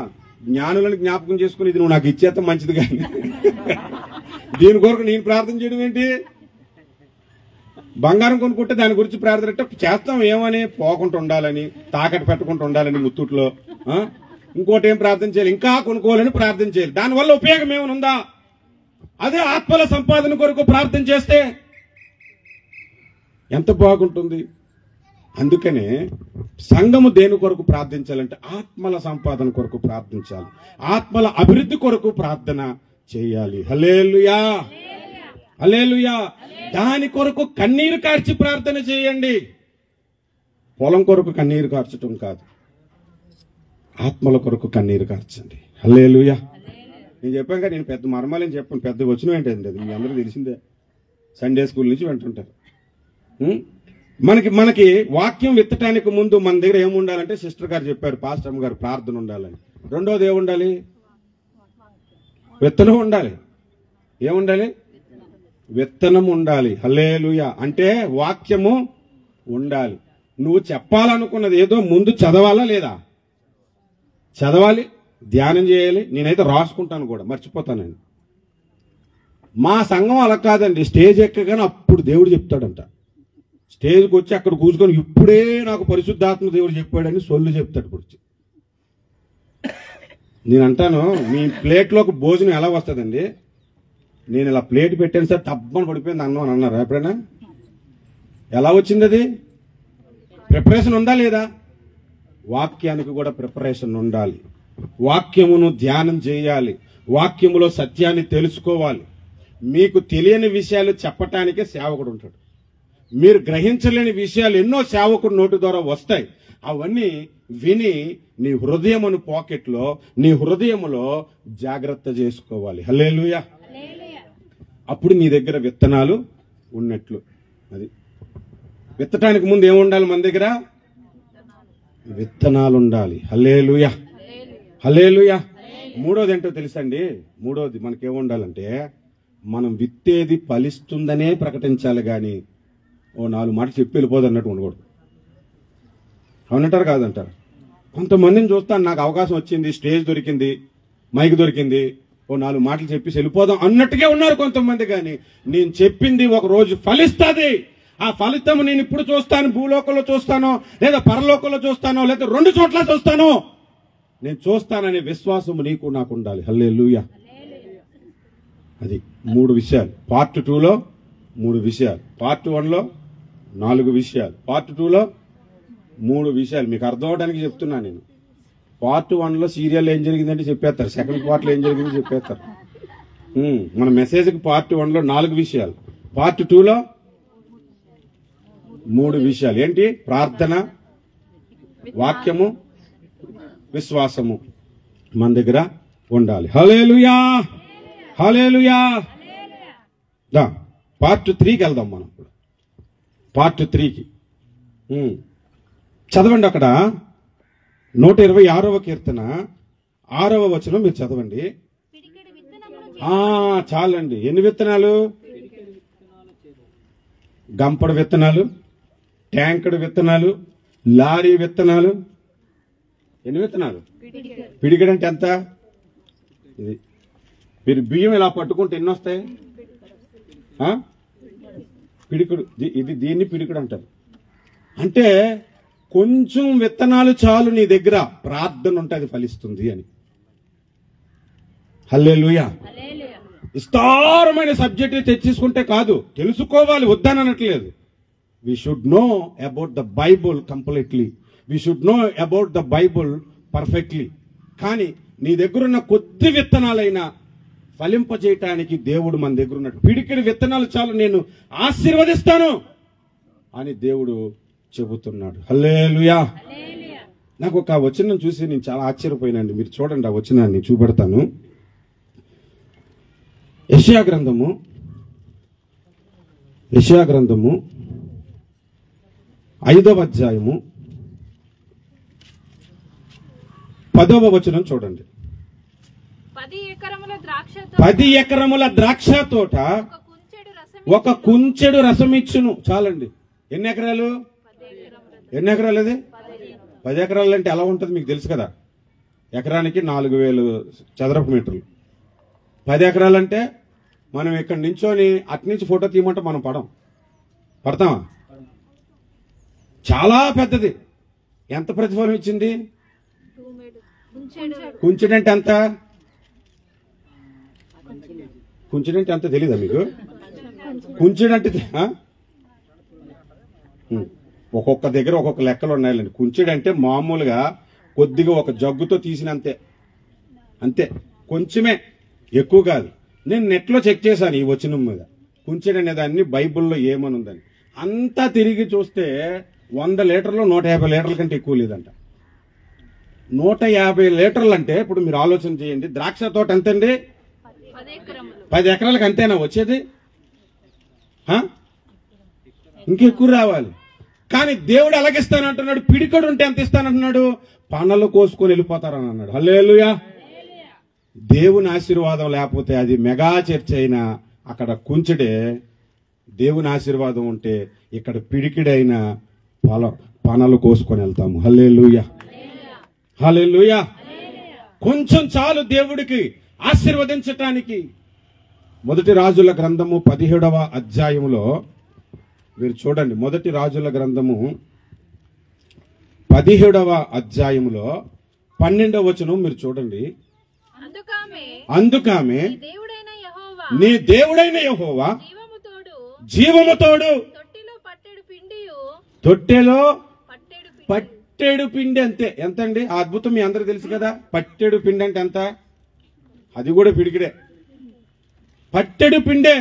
జ్ఞానులను జ్ఞాపకం చేసుకుని ఇది నువ్వు నాకు ఇచ్చేస్తే మంచిది కానీ దీని కొరకు నేను ప్రార్థన చేయడం ఏంటి? బంగారం కొనుక్కుంటే దాని గురించి ప్రార్థన అంటే చేస్తాం, ఏమని? పోకుండా ఉండాలని, తాకట్టు పెట్టకుండా ఉండాలని ముత్తూట్లో. ఇంకోటి ఏం ప్రార్థన చేయాలి? ఇంకా కొనుక్కోవాలని ప్రార్థన చేయాలి. దానివల్ల ఉపయోగం ఏమైనా ఉందా? అదే ఆత్మల సంపాదన కొరకు ప్రార్థన చేస్తే ఎంత బాగుంటుంది. అందుకనే సంఘము దేని కొరకు ప్రార్థించాలంటే ఆత్మల సంపాదన కొరకు ప్రార్థించాలి, ఆత్మల అభివృద్ధి కొరకు ప్రార్థన చేయాలి. హల్లెలూయా, హల్లెలూయా. దాని కొరకు కన్నీరు కార్చి ప్రార్థన చేయండి. పొలం కొరకు కన్నీరు కార్చటం కాదు, ఆత్మల కొరకు కన్నీరు కార్చండి. హల్లెలూయా. నేను చెప్పాను కదా, నేను పెద్ద మర్మాలని చెప్పాను, పెద్ద వచ్చిన ఏంటండి అది మీ అందరికీ తెలిసిందే, సండే స్కూల్ నుంచి వింటుంటారు. మనకి వాక్యం విత్తటానికి ముందు మన దగ్గర ఏముండాలంటే సిస్టర్ గారు చెప్పారు, పాస్టర్ అమ్మ గారు, ప్రార్థన ఉండాలని. రెండోది ఏముండాలి? విత్తనం ఉండాలి. ఏముండాలి? విత్తనం ఉండాలి. హల్లెలూయా. అంటే వాక్యము ఉండాలి. నువ్వు చెప్పాలనుకున్నది ఏదో ముందు చదవాలా లేదా? చదవాలి, ధ్యానం చేయాలి. నేనైతే రాసుకుంటాను కూడా, మర్చిపోతానండి. మా సంఘం అలా కాదండి, స్టేజ్ ఎక్కగానే అప్పుడు దేవుడు చెప్తాడంట. స్టేజ్కి వచ్చి అక్కడ కూర్చుకొని ఇప్పుడే నాకు పరిశుద్ధాత్మ దేవుడు చెప్పాడని సొల్లు చెప్తాడు. ఇప్పుడు నేను అంటాను, మీ ప్లేట్లోకి భోజనం ఎలా వస్తుందండి? నేను ఇలా ప్లేట్ పెట్టాను సార్, తప్పని పడిపోయింది అన్నం అని అన్నారు ఎప్పుడైనా? ఎలా వచ్చింది అది? ప్రిపరేషన్ ఉందా లేదా? వాక్యానికి కూడా ప్రిపరేషన్ ఉండాలి. వాక్యమును ధ్యానం చేయాలి, వాక్యములో సత్యాన్ని తెలుసుకోవాలి. మీకు తెలియని విషయాలు చెప్పటానికే సేవకుడు ఉంటాడు. మీరు గ్రహించలేని విషయాలు ఎన్నో సేవకుడు నోటి ద్వారా వస్తాయి. అవన్నీ విని నీ హృదయమును పాకెట్లో, నీ హృదయములో జాగ్రత్త చేసుకోవాలి. హల్లెలూయా. అప్పుడు నీ దగ్గర విత్తనాలు ఉన్నట్లు. అది విత్తటానికి ముందు ఏముండాలి? మన దగ్గర విత్తనాలు ఉండాలి. హల్లెలూయా, హల్లెలూయా. మూడోది ఏంటో తెలుసండి? మూడోది మనకేముండాలంటే, మనం విత్తేది ఫలిస్తుందనే ప్రకటించాలి, కానీ ఓ 4 మాటలు చెప్పి వెళ్ళిపోదు అన్నట్టు ఉండకూడదు. అవునంటారు కాదంటారు? కొంతమందిని చూస్తాను, నాకు అవకాశం వచ్చింది, స్టేజ్ దొరికింది, మైక్ దొరికింది, ఓ 4 మాటలు చెప్పేసి వెళ్ళిపోదాం అన్నట్టుగా ఉన్నారు కొంతమంది. కానీ నేను చెప్పింది ఒక రోజు ఫలిస్తుంది. ఆ ఫలితం నేను ఇప్పుడు చూస్తాను, భూలోకంలో చూస్తానో లేదా పరలోకంలో చూస్తానో లేదా 2 చోట్ల చూస్తానో, నేను చూస్తాననే విశ్వాసం నీకు నాకు ఉండాలి. హల్లెలూయా. అది 3 విషయాలు. పార్ట్ 2లో 3 విషయాలు, పార్ట్ 1లో 4 విషయాలు, పార్ట్ 2లో 3 విషయాలు. మీకు అర్థం అవడానికి చెప్తున్నా నేను. పార్ట్ 1లో సీరియల్ ఏం జరిగిందంటే చెప్పేస్తారు, సెకండ్ పార్ట్లో ఏం జరిగిందో చెప్పేస్తారు. మన మెసేజ్కి పార్ట్ 1లో 4 విషయాలు, పార్ట్ 2లో 3 విషయాలు. ఏంటి? ప్రార్థన, వాక్యము, విశ్వాసము మన దగ్గర ఉండాలి. హల్లెలూయా, హల్లెలూయా. దా పార్ట్ 3కి వెళ్దాం మనం. పార్ట్ 3కి చదవండి. అక్కడ 126వ కీర్తన 6వ వచనం మీరు చదవండి. చాలండి. ఎన్ని విత్తనాలు? గంపడు విత్తనాలు, ట్యాంకుడు విత్తనాలు, లారీ విత్తనాలు. ఎన్ని విత్తనాలు? పిడికెడు అంటే ఎంత? ఇది మీరు బియ్యం ఇలా పట్టుకుంటే ఎన్ని వస్తాయి? పిడికుడు. ఇది దీన్ని పిడికుడు అంటారు. అంటే కొంచెం విత్తనాలు చాలు నీ దగ్గర, ప్రార్థన ఉంటే అది ఫలిస్తుంది అని. హల్లెలూయా. విస్తారమైన సబ్జెక్టు తెచ్చేసుకుంటే కాదు, తెలుసుకోవాలి, వద్దని అనట్లేదు. We should know about the Bible completely, we should know about the Bible perfectly. కానీ నీ దగ్గరున్న కొద్ది విత్తనాలైనా ఫలింపజేయటానికి దేవుడు మన దగ్గర ఉన్నట్టు. పిడికిడి విత్తనాలు చాలు, నేను ఆశీర్వదిస్తాను అని దేవుడు చెబుతున్నాడు. హల్లెలూయా. నాకు ఒక వచనం చూసి నేను చాలా ఆశ్చర్యపోయినండి. మీరు చూడండి, ఆ వచనాన్ని చూపెడతాను. యెషయా గ్రంథము 5వ అధ్యాయము 10వ వచనం చూడండి. 10 ఎకరముల ద్రాక్ష తోట ఒక కుంచెడు రసం ఇచ్చును. చాలండి. ఎన్ని ఎకరాలు? ఎన్ని ఎకరాలు? అది 10 ఎకరాలు అంటే ఎలా ఉంటుంది మీకు తెలుసు కదా. ఎకరానికి 4000 చదరపు మీటర్లు. 10 ఎకరాలంటే మనం ఇక్కడ నించొని అట్నుంచి ఫోటో తీయమంటే మనం పడతామా? చాలా పెద్దది. ఎంత ప్రతిఫలం ఇచ్చింది? కుంచెడంటే ఎంత? కుంచెడంటే ఎంత తెలీదా మీకు? కుంచెడంటే ఒక్కొక్క దగ్గర ఒక్కొక్క లెక్కలు ఉన్నాయండి. కుంచెడంటే మామూలుగా కొద్దిగా ఒక జగ్గుతో తీసినంతే, అంతే, కొంచెమే, ఎక్కువ కాదు. నేను నెట్లో చెక్ చేశాను ఈ వచనం మీద, కుంచెడు అనే దాన్ని బైబిల్లో ఏమని ఉందని. అంతా తిరిగి చూస్తే 100 లీటర్లు 150 లీటర్ల కంటే ఎక్కువ లేదంట. 150 లీటర్లు అంటే ఇప్పుడు మీరు ఆలోచన చేయండి, ద్రాక్ష తోట ఎంతండి? 10 ఎకరాలకు అంతేనా వచ్చేది? ఇంకెక్కువ రావాలి. కానీ దేవుడు ఎలాగిస్తానంటున్నాడు? పిడికడు ఉంటే ఎంత ఇస్తానంటున్నాడు? పనలు కోసుకొని వెళ్ళిపోతారని అన్నాడు. హల్లెలూయా. దేవుని ఆశీర్వాదం లేకపోతే అది మెగా చర్చ్ అయినా అక్కడ కుంచెడే. దేవుని ఆశీర్వాదం ఉంటే ఇక్కడ పిడికిడైన పనలు కోసుకొని వెళ్తాము. హల్లెలూయా, హల్లెలూయా. కొంచెం చాలు దేవుడికి ఆశీర్వదించటానికి. మొదటి రాజుల గ్రంథము 17వ అధ్యాయములో మీరు చూడండి. మొదటి రాజుల గ్రంథము 17వ అధ్యాయములో 12వ వచనం మీరు చూడండి. అందుకామె నీ దేవుడైన యెహోవా జీవము తోడు తొట్టెలో పట్టెడు పిండి అంతే. ఎంతండి ఆ అద్భుతం? మీ అందరికి తెలుసు కదా. పట్టెడు పిండి అంటే ఎంత? అది కూడా పిడికిడే. పట్టెడు పిండే.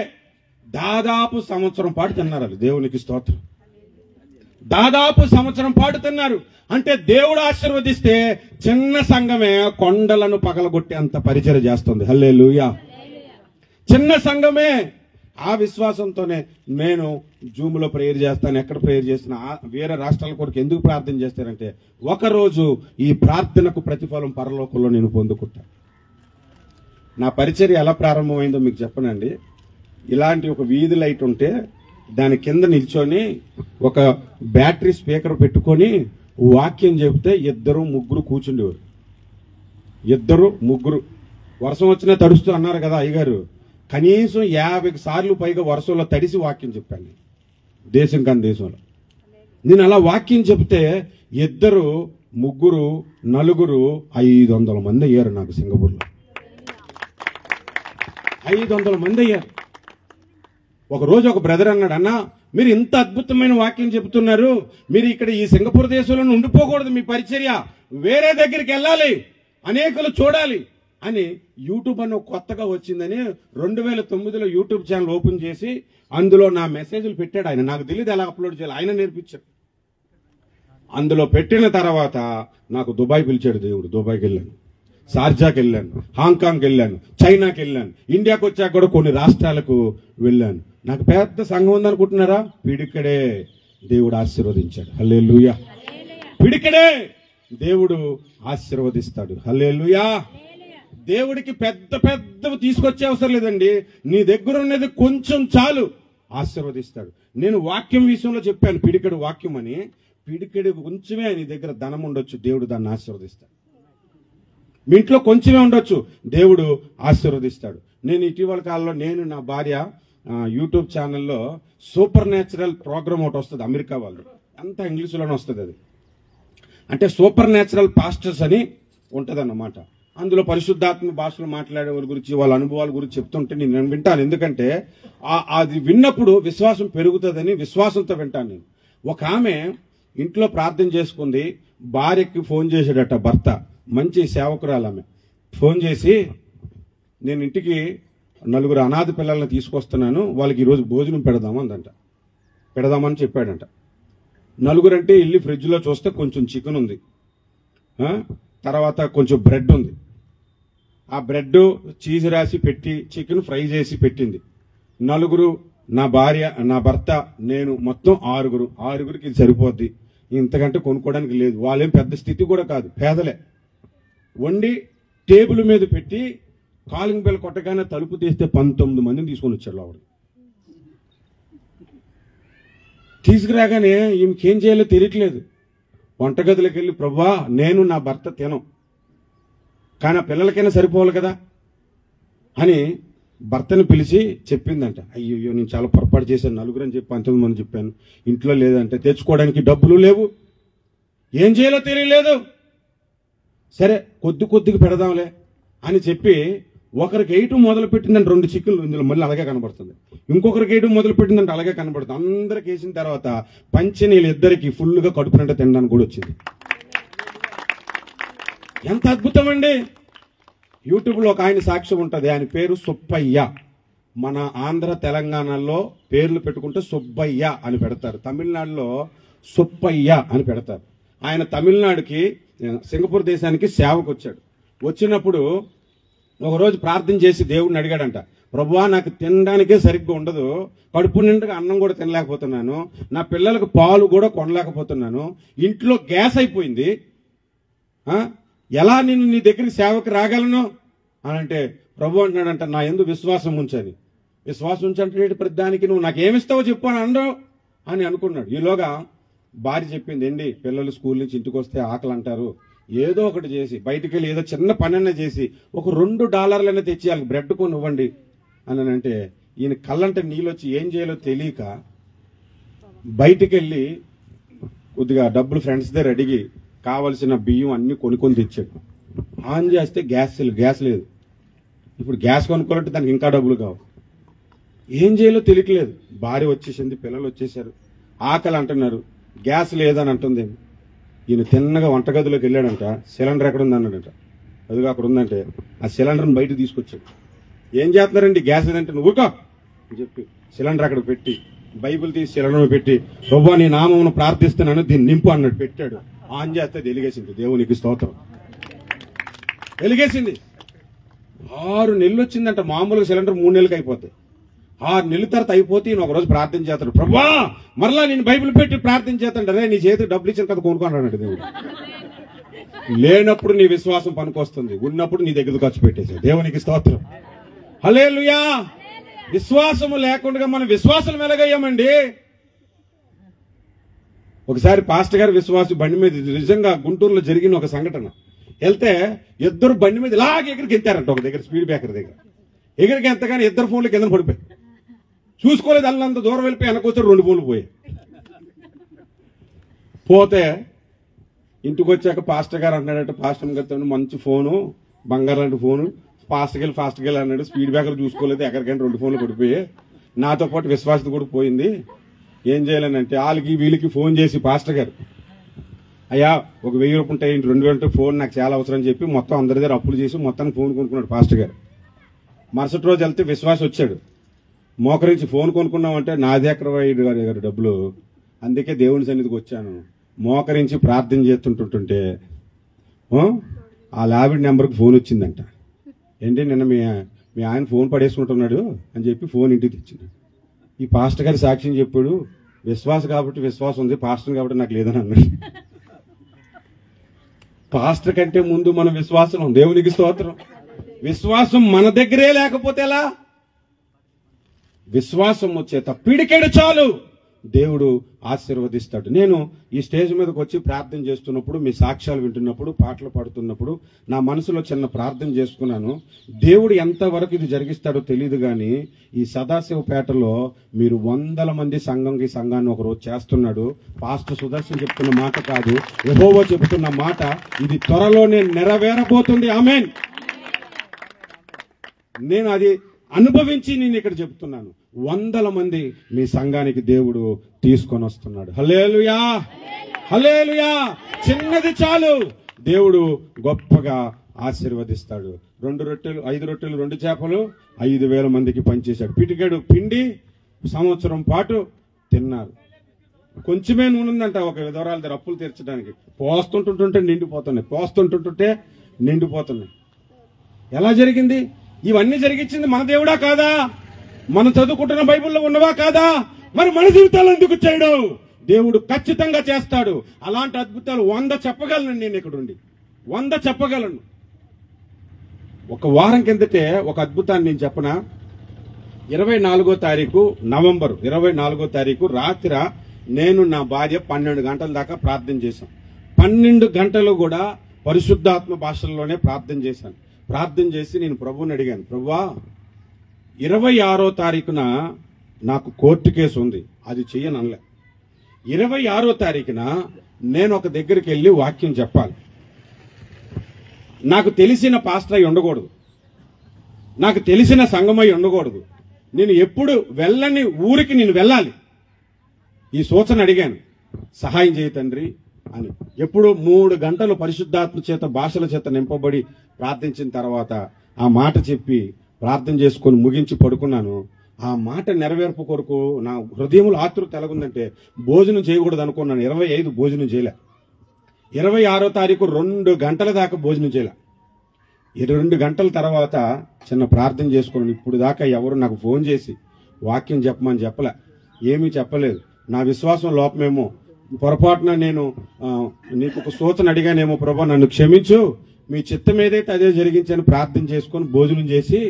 దాదాపు సంవత్సరం పాటు తిన్నారు వాళ్ళు. దేవునికి స్తోత్రం. దాదాపు సంవత్సరం పాటు తిన్నారు. అంటే దేవుడు ఆశీర్వదిస్తే చిన్న సంఘమే కొండలను పగలగొట్టేంత పరిచయం చేస్తుంది. హల్లెలూయా. చిన్న సంఘమే. ఆ విశ్వాసంతోనే నేను జూమ్లో ప్రేయర్ చేస్తాను, ఎక్కడ ప్రేయర్ చేసినా. వేరే రాష్ట్రాల కొరకు ఎందుకు ప్రార్థన చేస్తారంటే ఒకరోజు ఈ ప్రార్థనకు ప్రతిఫలం పరలోకంలో నేను పొందుకుంటాను. నా పరిచర్య ఎలా ప్రారంభమైందో మీకు చెప్పనండి. ఇలాంటి ఒక వీధి లైట్ ఉంటే దాని కింద నిల్చొని ఒక బ్యాటరీ స్పీకర్ పెట్టుకొని వాక్యం చెబితే 2-3 కూర్చుండేవారు. 2-3 వర్షం వచ్చినా తడుస్తూ అన్నారు కదా అయ్యగారు. కనీసం 50 సార్లు పైగా వర్షంలో తడిసి వాక్యం చెప్పాను. దేశం కాని దేశంలో నేను అలా వాక్యం చెప్తే 2-3 4 500 మంది అయ్యారు. నాకు సింగపూర్లో 500 మంది అయ్యారు. ఒకరోజు ఒక బ్రదర్ అన్నాడు, అన్నా మీరు ఇంత అద్భుతమైన వాక్యం చెబుతున్నారు, మీరు ఇక్కడ ఈ సింగపూర్ దేశంలో ఉండిపోకూడదు, మీ పరిచర్య వేరే దగ్గరికి వెళ్ళాలి, అనేకులు చూడాలి అని యూట్యూబ్ అని కొత్తగా వచ్చిందని 2009లో యూట్యూబ్ ఛానల్ ఓపెన్ చేసి అందులో నా మెసేజ్లు పెట్టాడు ఆయన. నాకు తెలియదు ఎలా అప్లోడ్ చేయాలి, ఆయన నేర్పించాడు. అందులో పెట్టిన తర్వాత నాకు దుబాయ్ పిలిచాడు దేవుడు. దుబాయ్కి వెళ్ళాను, షార్జాకి వెళ్ళాను, హాంకాంగ్కి వెళ్ళాను, చైనాకి వెళ్ళాను, ఇండియాకి వచ్చాక కూడా కొన్ని రాష్ట్రాలకు వెళ్ళాను. నాకు పెద్ద సంఘం ఉందనుకుంటున్నారా? పిడికడే దేవుడు ఆశీర్వదించాడు. హల్లెలూయా. పిడికడే దేవుడు ఆశీర్వదిస్తాడు. హల్లెలూయా. దేవుడికి పెద్ద పెద్దవి తీసుకొచ్చే అవసరం లేదండి. నీ దగ్గర ఉన్నది కొంచెం చాలు, ఆశీర్వదిస్తాడు. నేను వాక్యం విషయంలో చెప్పాను పిడికెడు వాక్యం అని. పిడికెడు కొంచెమే నీ దగ్గర ధనం ఉండొచ్చు, దేవుడు దాన్ని ఆశీర్వదిస్తాడు. మీ ఇంట్లో కొంచెమే ఉండొచ్చు, దేవుడు ఆశీర్వదిస్తాడు. నేను ఇటీవల కాలంలో నేను నా భార్య యూట్యూబ్ ఛానల్లో సూపర్ న్యాచురల్ ప్రోగ్రామ్ ఒకటి వస్తుంది, అమెరికా వాళ్ళు, అంతా ఇంగ్లీష్లోనే వస్తుంది. అది అంటే సూపర్ న్యాచురల్ పాస్టర్స్ అని ఉంటుంది అన్నమాట. అందులో పరిశుద్ధాత్మ భాషలో మాట్లాడే వాళ్ళ గురించి, వాళ్ళ అనుభవాల గురించి చెప్తుంటే నేను వింటాను. ఎందుకంటే అది విన్నప్పుడు విశ్వాసం పెరుగుతుందని విశ్వాసంతో వింటాను నేను. ఒక ఆమె ఇంట్లో ప్రార్థన చేసుకుంది, భార్యకి ఫోన్ చేశాడట భర్త, మంచి సేవకురాలు ఆమె. ఫోన్ చేసి నేను ఇంటికి 4 అనాథ పిల్లల్ని తీసుకొస్తున్నాను, వాళ్ళకి ఈరోజు భోజనం పెడదాము అందంట. పెడదామని చెప్పాడంట. 4 అంటే వెళ్ళి ఫ్రిడ్జ్లో చూస్తే కొంచెం చికెన్ ఉంది, తర్వాత కొంచెం బ్రెడ్ ఉంది. ఆ బ్రెడ్ చీజ్ రాసి పెట్టి చికెన్ ఫ్రై చేసి పెట్టింది. 4 నా భార్య, నా భర్త, నేను, మొత్తం 6గురికి ఇది సరిపోద్ది, ఇంతకంటే కొనుక్కోవడానికి లేదు. వాళ్ళేం పెద్ద స్థితి కూడా కాదు, పేదలే. వండి టేబుల్ మీద పెట్టి కాలింగ్ బెల్ కొట్టగానే తలుపు తీస్తే 19 మందిని తీసుకొని వచ్చాడు లోపలికి. తీసుకురాగానే ఈమెకేం చేయాలో తెలియట్లేదు. వంటగదిలోకి వెళ్ళి, ప్రభువా నేను నా భర్త తినం, కానీ ఆ పిల్లలకైనా సరిపోవాలి కదా అని భర్తను పిలిచి చెప్పిందంట. అయ్యో నేను చాలా పొరపాటు చేశాను, 4 అని చెప్పి 19 మంది చెప్పాను, ఇంట్లో లేదంటే తెచ్చుకోవడానికి డబ్బులు లేవు, ఏం చేయాలో తెలియలేదు. సరే కొద్దిగా పెడదాంలే అని చెప్పి ఒకరికి వేయటం మొదలు పెట్టిందంటే 2 చిక్కులు ఇందులో మళ్ళీ అలాగే కనబడుతుంది, ఇంకొకరికి వేయటం మొదలు పెట్టిందంటే అలాగే కనబడుతుంది. అందరికి వేసిన తర్వాత పంచనీళ్ళు ఇద్దరికి ఫుల్గా కడుపు నిండా తినడానికి కూడా వచ్చింది. ఎంత అద్భుతం అండి. యూట్యూబ్లో ఒక ఆయన సాక్ష్యం ఉంటుంది, ఆయన పేరు సుబ్బయ్య. మన ఆంధ్ర తెలంగాణలో పేర్లు పెట్టుకుంటే సుబ్బయ్య అని పెడతారు, తమిళనాడులో సుబ్బయ్య అని పెడతారు. ఆయన తమిళనాడుకి సింగపూర్ దేశానికి సేవకు వచ్చాడు. వచ్చినప్పుడు ఒకరోజు ప్రార్థన చేసి దేవుడిని అడిగాడంట, ప్రభువా నాకు తినడానికే సరిగ్గా ఉండదు, కడుపు నిండుగా అన్నం కూడా తినలేకపోతున్నాను, నా పిల్లలకు పాలు కూడా కొనలేకపోతున్నాను, ఇంట్లో గ్యాస్ అయిపోయింది, ఎలా నేను నీ దగ్గరికి సేవకు రాగలను అని అంటే ప్రభు అంటున్నాడంట, నా యందు విశ్వాసం ఉంచని. విశ్వాసం ఉంచంటే ప్రతి దానికి నువ్వు నాకేమిస్తావో చెప్పు అని అనరు అని అనుకున్నాడు. ఈలోగా భార్య చెప్పింది, ఏంటి పిల్లలు స్కూల్ నుంచి ఇంటికి వస్తే ఆకలి అంటారు, ఏదో ఒకటి చేసి బయటికి వెళ్ళి ఏదో చిన్న పనైనా చేసి ఒక $2 తెచ్చి వాళ్ళకి బ్రెడ్ కొని ఇవ్వండి అని అంటే, ఈయన కళ్ళంటే నీళ్ళు వచ్చి ఏం చేయాలో తెలియక బయటికి వెళ్ళి కొద్దిగా డబ్బులు ఫ్రెండ్స్ దగ్గర అడిగి కావలసిన బియ్యం అన్ని కొనుక్కొని తెచ్చాడు. ఆన్ చేస్తే గ్యాస్ లేదు. ఇప్పుడు గ్యాస్ కొనుక్కోవాలంటే దానికి ఇంకా డబ్బులు కావు. ఏం చేయాలో తెలియట్లేదు. భార్య వచ్చేసింది, పిల్లలు వచ్చేసారు, ఆకలి అంటున్నారు, గ్యాస్ లేదని అంటుంది. ఈయన తిన్నగా వంటగదిలోకి వెళ్ళాడంట, సిలిండర్ ఎక్కడ ఉంది అన్నాడంట. అదిగా అక్కడ ఉందంటే ఆ సిలిండర్ని బయట తీసుకొచ్చాడు. ఏం చేస్తున్నారండి, గ్యాస్ లేదంటే నువ్వుకో అని చెప్పి సిలిండర్ అక్కడ పెట్టి బైబిల్ తీసి సిలిండర్ పెట్టి, ప్రభువా నీ నామమును ప్రార్థిస్తున్నాను దీన్ని నింపు అన్నాడు. పెట్టాడు, ఆన్ చేస్తే వెలిగేసింది. దేవునికి స్తోత్రం. వెలిగేసింది. 6 నెలలు వచ్చిందంట. మామూలుగా సిలిండర్ 3 నెలలకు అయిపోతాయి. 6 నెలల తర్వాత అయిపోతే ఈయన ఒకరోజు ప్రార్థన చేస్తాడు, ప్రభువా మరలా నేను బైబిల్ పెట్టి ప్రార్థన చేస్తాడు. అరే నీ చేతికి డబ్బులు ఇచ్చిన కదా కొనుక్కోన్నాడు దేవుడు. లేనప్పుడు నీ విశ్వాసం పనికొస్తుంది, ఉన్నప్పుడు నీ దగ్గర ఖర్చు పెట్టేసాడు. దేవునికి స్తోత్రం. హల్లెలూయా. విశ్వాసము లేకుండా మనం విశ్వాసం వెలగయ్యామండి. ఒకసారి పాస్టర్ గారు విశ్వాసి బండి మీద, నిజంగా గుంటూరులో జరిగిన ఒక సంఘటన, వెళ్తే ఇద్దరు బండి మీద ఇలాగే ఎక్కడికి ఎత్తారంట. ఒక దగ్గర స్పీడ్ బ్రేకర్ దగ్గర ఎక్కడికి ఎంతగానే ఇద్దరు ఫోన్లు కింద పడిపోయి చూసుకోలేదు. అల్లంత దూరం వెళ్ళిపోయి వెనకొచ్చారు, 2 ఫోన్లు పోయాయి. పోతే ఇంటికి వచ్చాక పాస్టర్ గారు అన్నాడంటే, పాస్టర్ గారితో మంచి ఫోను, బంగారు లాంటి ఫోను, ఫాస్ట్కి వెళ్ళి అన్నాడు. స్పీడ్ బ్రేకర్ చూసుకోలేదు, ఎక్కడికైనా 2 ఫోన్లు పడిపోయాయి, నాతో పాటు విశ్వాసత కూడా పోయింది, ఏం చేయాలనంటే వాళ్ళకి వీళ్ళకి ఫోన్ చేసి, పాస్టర్ గారు అయ్యా ఒక 1000 రూపాయలు ఉంటాయి, 2,000 ఫోన్ నాకు చాలా అవసరం అని చెప్పి మొత్తం అందరి దగ్గర అప్పులు చేసి మొత్తానికి ఫోన్ కొనుక్కున్నాడు పాస్టర్ గారు. మరుసటి రోజు వెళ్తే విశ్వాసం వచ్చాడు. మోకరించి ఫోన్ కొనుక్కున్నామంటే నాదే ఎక్కడ గారు డబ్బులు, అందుకే దేవుని సన్నిధికి వచ్చాను. మోకరించి ప్రార్థన చేస్తుంటుంటే ఆ లావిడ్ నెంబర్కి ఫోన్ వచ్చిందంట. ఏంటి నిన్న మీ ఆయన ఫోన్ పడేసుకుంటున్నాడు అని చెప్పి ఫోన్ ఇంటికి తెచ్చింది. ఈ పాస్టర్ గారి సాక్ష్యం చెప్పాడు, విశ్వాసం కాబట్టి విశ్వాసం ఉంది, పాస్టర్ కాబట్టి నాకు లేదని అన్నాడు. పాస్టర్ కంటే ముందు మన విశ్వాసం. దేవునికి స్తోత్రం. విశ్వాసం మన దగ్గరే లేకపోతే ఎలా? విశ్వాసం చేత పిడికెడు చాలు దేవుడు ఆశీర్వదిస్తాడు. నేను ఈ స్టేజ్ మీదకి వచ్చి ప్రార్థన చేస్తున్నప్పుడు, మీ సాక్ష్యాలు వింటున్నప్పుడు, పాటలు పాడుతున్నప్పుడు నా మనసులో చిన్న ప్రార్థన చేసుకున్నాను. దేవుడు ఎంతవరకు ఇది జరిగిస్తాడో తెలియదు, కానీ ఈ సదాశివపేటలో మీరు 100 మంది సంఘాన్ని ఒకరోజు చేస్తున్నాడు. పాస్టర్ సుదర్శన్ చెప్తున్న మాట కాదు, యెహోవా చెబుతున్న మాట. ఇది త్వరలోనే నెరవేరబోతుంది. ఆమేన్. నేను అది అనుభవించి నేను ఇక్కడ చెప్తున్నాను. 100 మంది మీ సంఘానికి దేవుడు తీసుకొని వస్తున్నాడు. హల్లెలూయా, హల్లెలూయా. చిన్నది చాలు, దేవుడు గొప్పగా ఆశీర్వదిస్తాడు. 2 రొట్టెలు 5 రొట్టెలు 2 చేపలు 5,000 మందికి పంచేశాడు. పిటికెడు పిండి సంవత్సరం పాటు తిన్నారు. కొంచెమే నూనె ఉందంట ఒక విధవరాల దగ్గర అప్పులు తీర్చడానికి. పోస్తుంటుంటే నిండిపోతున్నాయి. ఎలా జరిగింది? ఇవన్నీ జరిగించింది మన దేవుడా కాదా? మనం చదువుకుంటున్న బైబిల్లో ఉన్నవా కాదా? మరి మన జీవితాలు ఎందుకు చేయడు? దేవుడు ఖచ్చితంగా చేస్తాడు. అలాంటి అద్భుతాలు 100 చెప్పగలను. నేను ఇక్కడ ఉండి 100 చెప్పగలను. ఒక వారం కిందటే ఒక అద్భుతాన్ని నేను చెప్పనా? 24వ తారీఖు నవంబర్ 24వ తారీఖు రాత్రి నేను నా భార్య 12 గంటల దాకా ప్రార్థన చేశాం. 12 గంటలు కూడా పరిశుద్ధాత్మ భాషల్లోనే ప్రార్థన చేశాను. ప్రార్థన చేసి నేను ప్రభువుని అడిగాను, ప్రభువా 26వ తారీఖున నాకు కోర్టు కేసు ఉంది, అది చెయ్యను అనలే. 26వ తారీఖున నేను ఒక దగ్గరికి వెళ్ళి వాక్యం చెప్పాలి. నాకు తెలిసిన పాస్టర్ అయి ఉండకూడదు. నాకు తెలిసిన సంఘమై ఉండకూడదు. నేను ఎప్పుడు వెళ్ళని ఊరికి నేను వెళ్ళాలి. ఈ సూచన అడిగాను, సహాయం చేయి తండ్రి అని. ఎప్పుడు 3 గంటలు పరిశుద్ధాత్మ చేత భాషల చేత నింపబడి ప్రార్థించిన తర్వాత ఆ మాట చెప్పి ప్రార్థన చేసుకొని ముగించి పడుకున్నాను. ఆ మాట నెరవేర్పు కొరకు నా హృదయంలో ఆతృత ఎలాగుందంటే భోజనం చేయకూడదు అనుకున్నాను. 25 భోజనం చేయలే. 26వ తారీఖు 2 గంటల దాకా భోజనం చేయలే. 2 గంటల తర్వాత చిన్న ప్రార్థన చేసుకున్నాను. ఇప్పుడు దాకా ఎవరు నాకు ఫోన్ చేసి వాక్యం చెప్పమని చెప్పలే, ఏమీ చెప్పలేదు. నా విశ్వాసం లోపమేమో, పొరపాటున నేను నీకు ఒక సూచన అడిగానేమో, ప్రభా నన్ను క్షమించు, మీ చిత్తం ఏదైతే అదే జరిగించని ప్రార్థన చేసుకొని భోజనం చేసి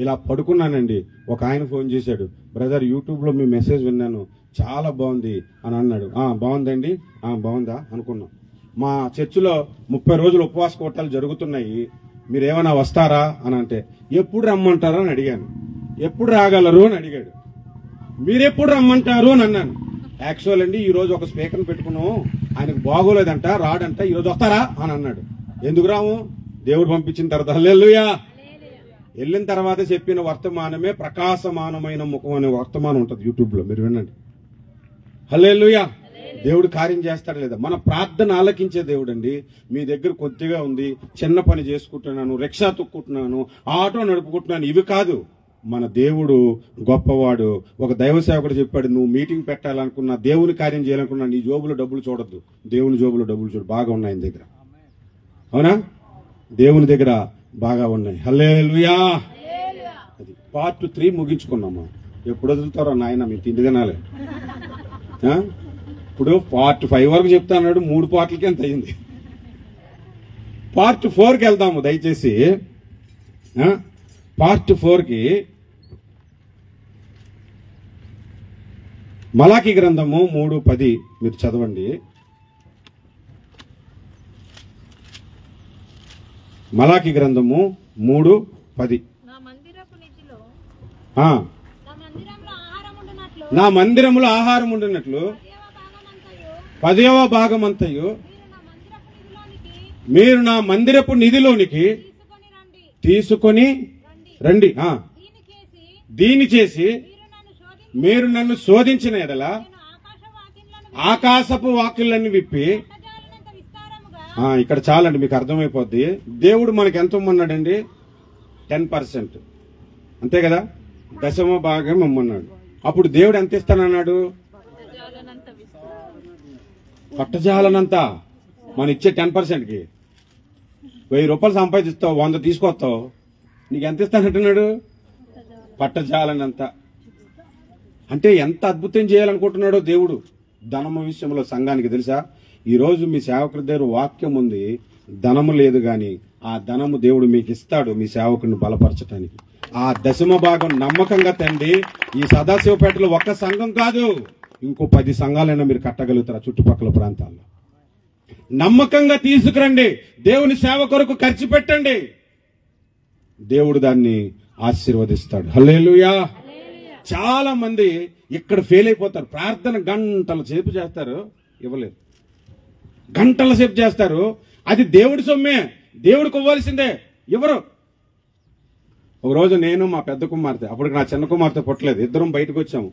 ఇలా పడుకున్నానండి. ఒక ఆయన ఫోన్ చేశాడు, బ్రదర్ యూట్యూబ్లో మీ మెసేజ్ విన్నాను, చాలా బాగుంది అని అన్నాడు. బాగుందండి, బాగుందా అనుకున్నాం. మా చర్చిలో 30 రోజులు ఉపవాస కోటాలు జరుగుతున్నాయి, మీరేమైనా వస్తారా అని అంటే, ఎప్పుడు రమ్మంటారా అని అడిగాను. ఎప్పుడు రాగలరు అని అడిగాడు. మీరెప్పుడు రమ్మంటారు అని అన్నాను. యాక్చువల్ అండి ఈ రోజు ఒక స్పీకర్ని పెట్టుకున్నాం, ఆయనకు బాగోలేదంట, రాడంట, ఈరోజు వస్తారా అని అన్నాడు. ఎందుకు రాము, దేవుడు పంపించిన తర్వాత. హల్లెలూయా. వెళ్ళిన తర్వాత చెప్పిన వర్తమానమే ప్రకాశమానమైన ముఖం అనే వర్తమానం ఉంటుంది యూట్యూబ్లో, మీరు వినండి. హల్లెలూయా. దేవుడు కార్యం చేస్తాడు లేదా? మన ప్రార్థన ఆలకించే దేవుడు అండి. మీ దగ్గర కొద్దిగా ఉంది, చిన్న పని చేసుకుంటున్నాను, రిక్షా తొక్కుంటున్నాను, ఆటో నడుపుకుంటున్నాను, ఇవి కాదు. మన దేవుడు గొప్పవాడు. ఒక దైవ సేవకుడు చెప్పాడు, నువ్వు మీటింగ్ పెట్టాలనుకున్నా, దేవుని కార్యం చేయాలనుకున్నా, నీ జోబులో డబ్బులు చూడొద్దు, దేవుని జోబులో డబ్బులు చూడు. బాగా ఉన్నాయి ఆయన దగ్గర, అవునా? దేవుని దగ్గర బాగా ఉన్నాయి. హల్లెలూయా. అది పార్ట్ 3 ముగించుకున్నామా. ఎప్పుడు వదులుతారో నాయన మీ తిండి తినాలి. ఇప్పుడు పార్ట్ 5 వరకు చెప్తా అన్నాడు, 3 పార్ట్లకి ఎంత అయింది. పార్ట్ 4కి వెళ్దాము దయచేసి. పార్ట్ 4కి మలాకి గ్రంథము 3:10 మీరు చదవండి. మలాకి గ్రంథము 3:10. నా మందిరములో ఆహారం ఉండినట్లు 10వ భాగమంతయు మీరు నా మందిరపు నిధిలోనికి తీసుకొని రండి. దీని చేసి మీరు నన్ను శోధించిన ఎడల ఆకాశపు వాక్యులన్నీ విప్పి. ఇక్కడ చాలండి, మీకు అర్థమైపోద్ది. దేవుడు మనకి ఎంత ఇమ్మన్నాడండి? 10%, అంతే కదా? 10వ భాగం ఇమ్మన్నాడు. అప్పుడు దేవుడు ఎంత ఇస్తానన్నాడు? పట్టజాలనంత. మనం ఇచ్చే 10%కి 1000 రూపాయలు సంపాదిస్తావు, 100 తీసుకొస్తావు, నీకు ఎంత ఇస్తానంటున్నాడు? పట్టజాలనంత. అంటే ఎంత అద్భుతం చేయాలనుకుంటున్నాడో దేవుడు ధనము విషయంలో సంఘానికి. తెలుసా, ఈ రోజు మీ సేవకుడి దగ్గర వాక్యం ఉంది, ధనము లేదు గాని ఆ ధనము దేవుడు మీకు ఇస్తాడు మీ సేవకుడిని బలపరచడానికి. ఆ 10వ భాగం నమ్మకంగా తండి. ఈ సదాశివపేటలో ఒక్క సంఘం కాదు, ఇంకో 10 సంఘాలైనా మీరు కట్టగలుగుతారు చుట్టుపక్కల ప్రాంతాల్లో. నమ్మకంగా తీసుకురండి, దేవుని సేవ కొరకు ఖర్చు పెట్టండి, దేవుడు దాన్ని ఆశీర్వదిస్తాడు. హల్లెలూయా. చాలా మంది ఇక్కడ ఫెయిల్ అయిపోతారు. ప్రార్థన గంటల సేపు చేస్తారు, ఇవ్వలేదు. గంటల సేపు చేస్తారు, అది దేవుడి సొమ్మే, దేవుడికి ఇవ్వాల్సిందే, ఇవ్వరు. ఒక రోజు నేను మా పెద్ద కుమార్తె, అప్పటికి నా చిన్న కుమార్తె పుట్టలేదు, ఇద్దరం బయటకు వచ్చాము.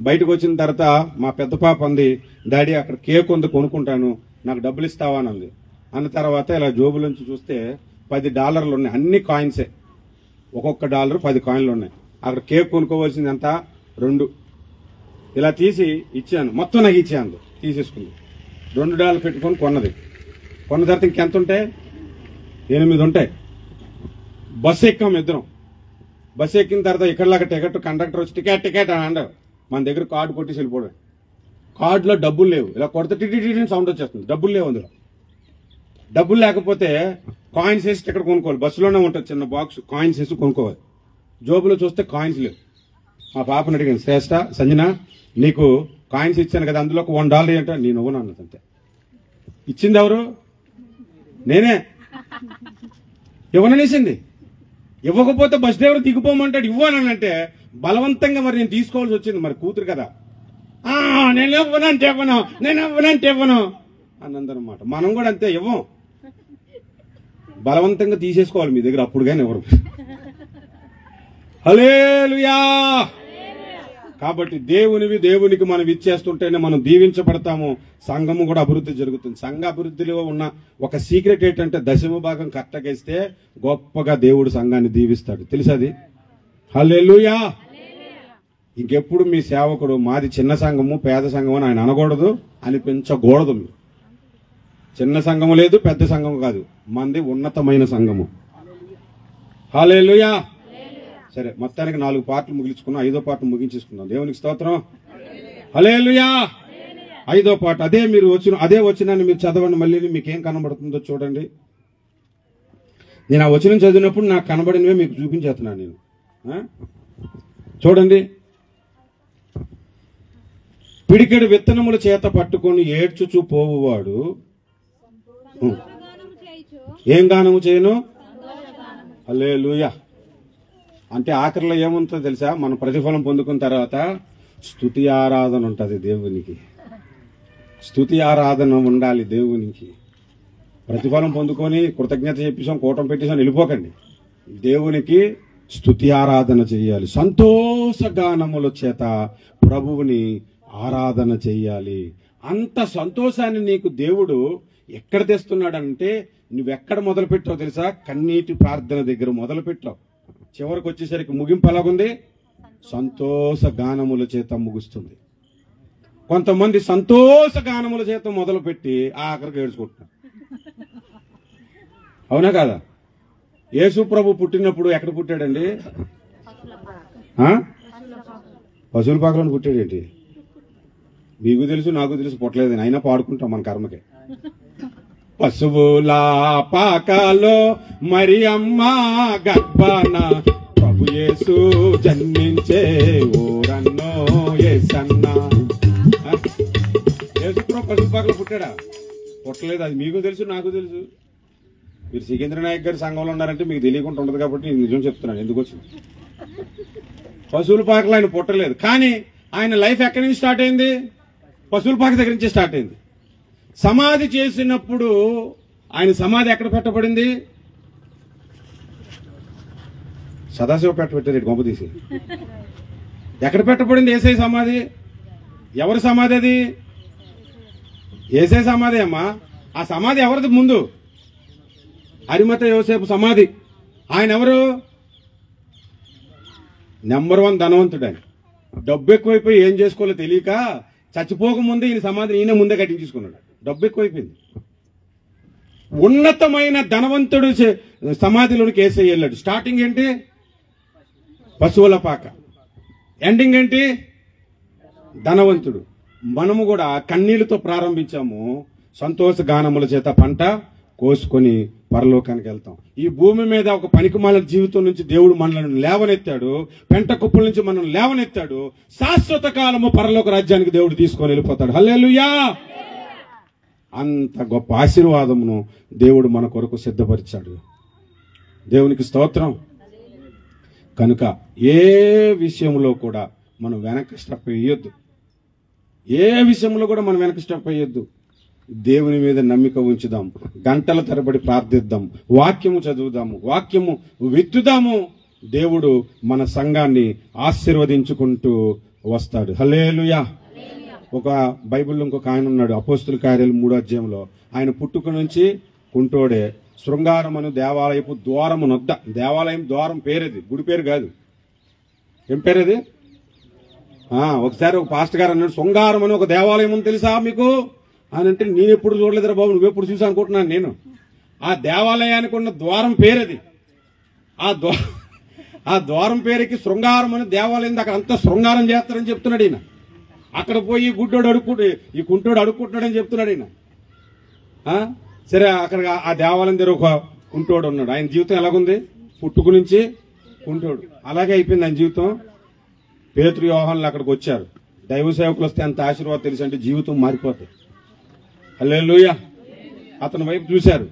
బయటకు వచ్చిన తర్వాత మా పెద్ద పాప అంది, డాడీ అక్కడ కేక్ ఉంది కొనుక్కుంటాను, నాకు డబ్బులు ఇస్తావా అని అంది. అన్న తర్వాత ఇలా జోబులోంచి చూస్తే $10 ఉన్నాయి, అన్ని కాయిన్సే, ఒక్కొక్క $1 10 కాయిన్లు ఉన్నాయి. అక్కడ కేక్ కొనుక్కోవాల్సింది ఎంత? 2. ఇలా తీసి ఇచ్చాను, మొత్తం నాకు ఇచ్చాను, తీసేసుకుంది. $2 పెట్టుకొని కొన్నది. కొన్న తర్వాత ఇంకెంత ఉంటాయి? 8 ఉంటాయి. బస్సు ఎక్కాము ఇద్దరం. బస్సు ఎక్కిన తర్వాత ఇక్కడలాగా టికెట్, కండక్టర్ వచ్చి టికెట్ టికెట్ అని అంటారు. మన దగ్గర కార్డు కొట్టేసి వెళ్ళిపోవడం. కార్డులో డబ్బులు లేవు, ఇలా కొడితే టిటి సౌండ్ వచ్చేస్తుంది, డబ్బులు లేవు అందులో. డబ్బులు లేకపోతే కాయిన్స్ వేసి టికెట్ కొనుక్కోవాలి. బస్సులోనే ఉంటుంది చిన్న బాక్స్, కాయిన్స్ వేసి కొనుక్కోవాలి. జోబులో చూస్తే కాయిన్స్ లేవు. మా పాపను అడిగాను, శ్రేష్ఠ సంజన నీకు కాయిన్స్ ఇచ్చాను కదా, అందులో ఒక $1 ఏంటో. నేను ఇవ్వను అన్నది. అంతే. ఇచ్చింది ఎవరు? నేనే. ఇవ్వననేసింది. ఇవ్వకపోతే బస్ డ్రైవర్ దిగిపోమంటాడు, ఇవ్వనంటే బలవంతంగా మరి నేను తీసుకోవాల్సి వచ్చింది. మరి కూతురు కదా, నేను ఇవ్వనంటే ఇవ్వను, నేను ఇవ్వనంటే ఇవ్వను అన్నదనమాట. మనం కూడా అంతే, ఇవ్వం, బలవంతంగా తీసేసుకోవాలి మీ దగ్గర, అప్పుడు కానీ ఎవరు. హల్లెలూయా. కాబట్టి దేవునికి మనం ఇచ్చేస్తుంటేనే మనం దీవించబడతాము, సంఘము కూడా అభివృద్ధి జరుగుతుంది. సంఘ అభివృద్ధిలో ఉన్న ఒక సీక్రెట్ ఏంటంటే దశమ భాగం కరెక్ట్గా ఇస్తే గొప్పగా దేవుడు సంఘాన్ని దీవిస్తాడు. తెలుసది? హల్లెలూయా. ఇంకెప్పుడు మీ సేవకుడు మాది చిన్న సంఘము పేద సంఘము అని ఆయన అనకూడదు, అనిపించకూడదు. మీరు చిన్న సంఘము లేదు, పెద్ద సంఘము కాదు, మంది ఉన్నతమైన సంఘము. హల్లెలూయా. సరే, మొత్తానికి 4 పార్ట్లు ముగించుకున్నాం, 5వ పార్ట్ ముగించేసుకుందాం. దేవునికి స్తోత్రం. హల్లెలూయా. 5వ పార్ట్ అదే వచనాన్ని మీరు చదవండి. మళ్ళీ మీకేం కనబడుతుందో చూడండి. నేను ఆ వచనం చదివినప్పుడు నాకు కనబడినవే మీకు చూపించేస్తున్నాను నేను. చూడండి. పిడికెడు విత్తనముల చేత పట్టుకొని ఏడ్చుచూ పోవువాడు ఏం గానము చేయను? హల్లెలూయా. అంటే ఆఖరిలో ఏముంటుందో తెలుసా? మనం ప్రతిఫలం పొందుకున్న తర్వాత స్తుతి ఆరాధన ఉంటుంది దేవునికి. స్తుతి ఆరాధన ఉండాలి దేవునికి. ప్రతిఫలం పొందుకొని కృతజ్ఞత చెప్పేసాం, కూటం పెట్టేసాం, వెళ్ళిపోకండి. దేవునికి స్తుతి ఆరాధన చేయాలి. సంతోష గానముల చేత ప్రభువుని ఆరాధన చెయ్యాలి. అంత సంతోషాన్ని నీకు దేవుడు ఎక్కడ తెస్తున్నాడంటే నువ్వెక్కడ మొదలు పెట్టావు తెలుసా? కన్నీటి ప్రార్థన దగ్గర మొదలు పెట్టావు. చివరికి వచ్చేసరికి ముగింపు ఎలాగుంది? సంతోష గానముల చేత ముగుస్తుంది. కొంతమంది సంతోష గానముల చేత మొదలు పెట్టి ఆఖరికి ఏడ్చుకుంటున్నారు. అవునా కాదా? యేసు ప్రభు పుట్టినప్పుడు ఎక్కడ పుట్టాడండి? పశువుల పాకలను పుట్టాడేంటి? మీకు తెలుసు, నాకు తెలుసు, పుట్టలేదని. అయినా పాడుకుంటాం మన కర్మకే. పశువుల పాకలో మరి అమ్మ గర్భాన ప్రభు యేసు జన్మించే ఊరన్నో యేసన్న. యేసు ప్రభు పశువుల పాకలో పుట్టాడా? పుట్టలేదు. అది మీకు తెలుసు, నాకు తెలుసు. మీరు సికింద్ర నాయక్ గారి సంఘంలో ఉన్నారంటే మీకు తెలియకుండా ఉండదు కాబట్టి నేను నిజం చెప్తున్నాను. ఎందుకు వచ్చింది? పశువుల పాకలో ఆయన పుట్టలేదు. కానీ ఆయన లైఫ్ ఎక్కడి నుంచి స్టార్ట్ అయింది? పశువుల పాక దగ్గర నుంచి స్టార్ట్ అయింది. సమాధి చేసినప్పుడు ఆయన సమాధి ఎక్కడ పెట్టబడింది? సదాశివ పెట్టబెట్టారు గొప్ప తీసి. ఎక్కడ పెట్టబడింది యేసయ్య సమాధి? ఎవరి సమాధి అది? యేసయ్య సమాధి అమ్మా. ఆ సమాధి ఎవరిది? ముందు అరిమత యోసేపు సమాధి. ఆయన ఎవరు? నెంబర్ 1 ధనవంతుడు. ఆయన డబ్బు ఎక్కువైపోయి ఏం చేసుకోవాలో తెలియక చచ్చిపోకముందే ఈయన సమాధిని ఈయన ముందే కట్టించుకున్నాడు. డబ్బు ఎక్కువైపోయింది. ఉన్నతమైన ధనవంతుడు సమాధిలోనికి యేసయ్య వెళ్ళాడు. స్టార్టింగ్ ఏంటి? పశువుల పాక. ఎండింగ్ ఏంటి? ధనవంతుడు. మనము కూడా కన్నీళ్లతో ప్రారంభించాము, సంతోష గానముల చేత పంట కోసుకొని పరలోకానికి వెళ్తాం. ఈ భూమి మీద ఒక పనికిమాలిన జీవితం నుంచి దేవుడు మనల్ని లేవనెత్తాడు. పెంట కుప్పల నుంచి మనల్ని లేవనెత్తాడు. శాశ్వత కాలము పరలోక రాజ్యానికి దేవుడు తీసుకొని వెళ్ళిపోతాడు. హల్లెలూయా. అంత గొప్ప ఆశీర్వాదమును దేవుడు మన కొరకు సిద్ధపరిచాడు. దేవునికి స్తోత్రం. కనుక ఏ విషయంలో కూడా మనం వెనక్కి స్టెప్ వేయొద్దు. ఏ విషయంలో కూడా మనం వెనక్కి స్టెప్ వేయొద్దు. దేవుని మీద నమ్మిక ఉంచుదాం. గంటల తరబడి ప్రార్థిద్దాం. వాక్యము చదువుదాము, వాక్యము విత్తుదాము. దేవుడు మన సంఘాన్ని ఆశీర్వదించుకుంటూ వస్తాడు. హల్లెలూయా. ఒక బైబిల్లో ఇంకొక ఆయన ఉన్నాడు, అపోస్తుల కార్యాలు 3వ అధ్యాయంలో. ఆయన పుట్టుక నుంచి కుంటోడే. శృంగారమును దేవాలయపు ద్వారమునొద్ద. దేవాలయం ద్వారం పేరేది, గుడి పేరు కాదు. ఏం పేరేది? ఒకసారి ఒక పాస్టర్ గారు అన్నాడు, శృంగారం అని ఒక దేవాలయం అని తెలుసా మీకు అని అంటే, నేను ఎప్పుడు చూడలేదురా బాబు, నువ్వెప్పుడు చూసా అనుకుంటున్నాను నేను. ఆ దేవాలయానికి ఉన్న ద్వారం పేరది. ఆ ద్వారం పేరుకి శృంగారం అని దేవాలయం, అక్కడ అంతా శృంగారం చేస్తారని చెప్తున్నాడు ఈయన. అక్కడ పోయి ఈ కుంటోడు అడుక్కుంటున్నాడని చెప్తున్నాడు ఈయన. సరే, అక్కడ ఆ దేవాలయం దగ్గర ఒక కుంటోడు ఉన్నాడు. ఆయన జీవితం ఎలాగుంది? పుట్టుకు నుంచి కుంటోడు. అలాగే అయిపోయింది ఆయన జీవితం. పేతురు యోహానులు అక్కడికి వచ్చారు. దైవ సేవకులు వస్తే అంత ఆశీర్వాదం తెలుసు అంటే జీవితం మారిపోతాయి. హల్లెలూయా. అతని వైపు చూశారు.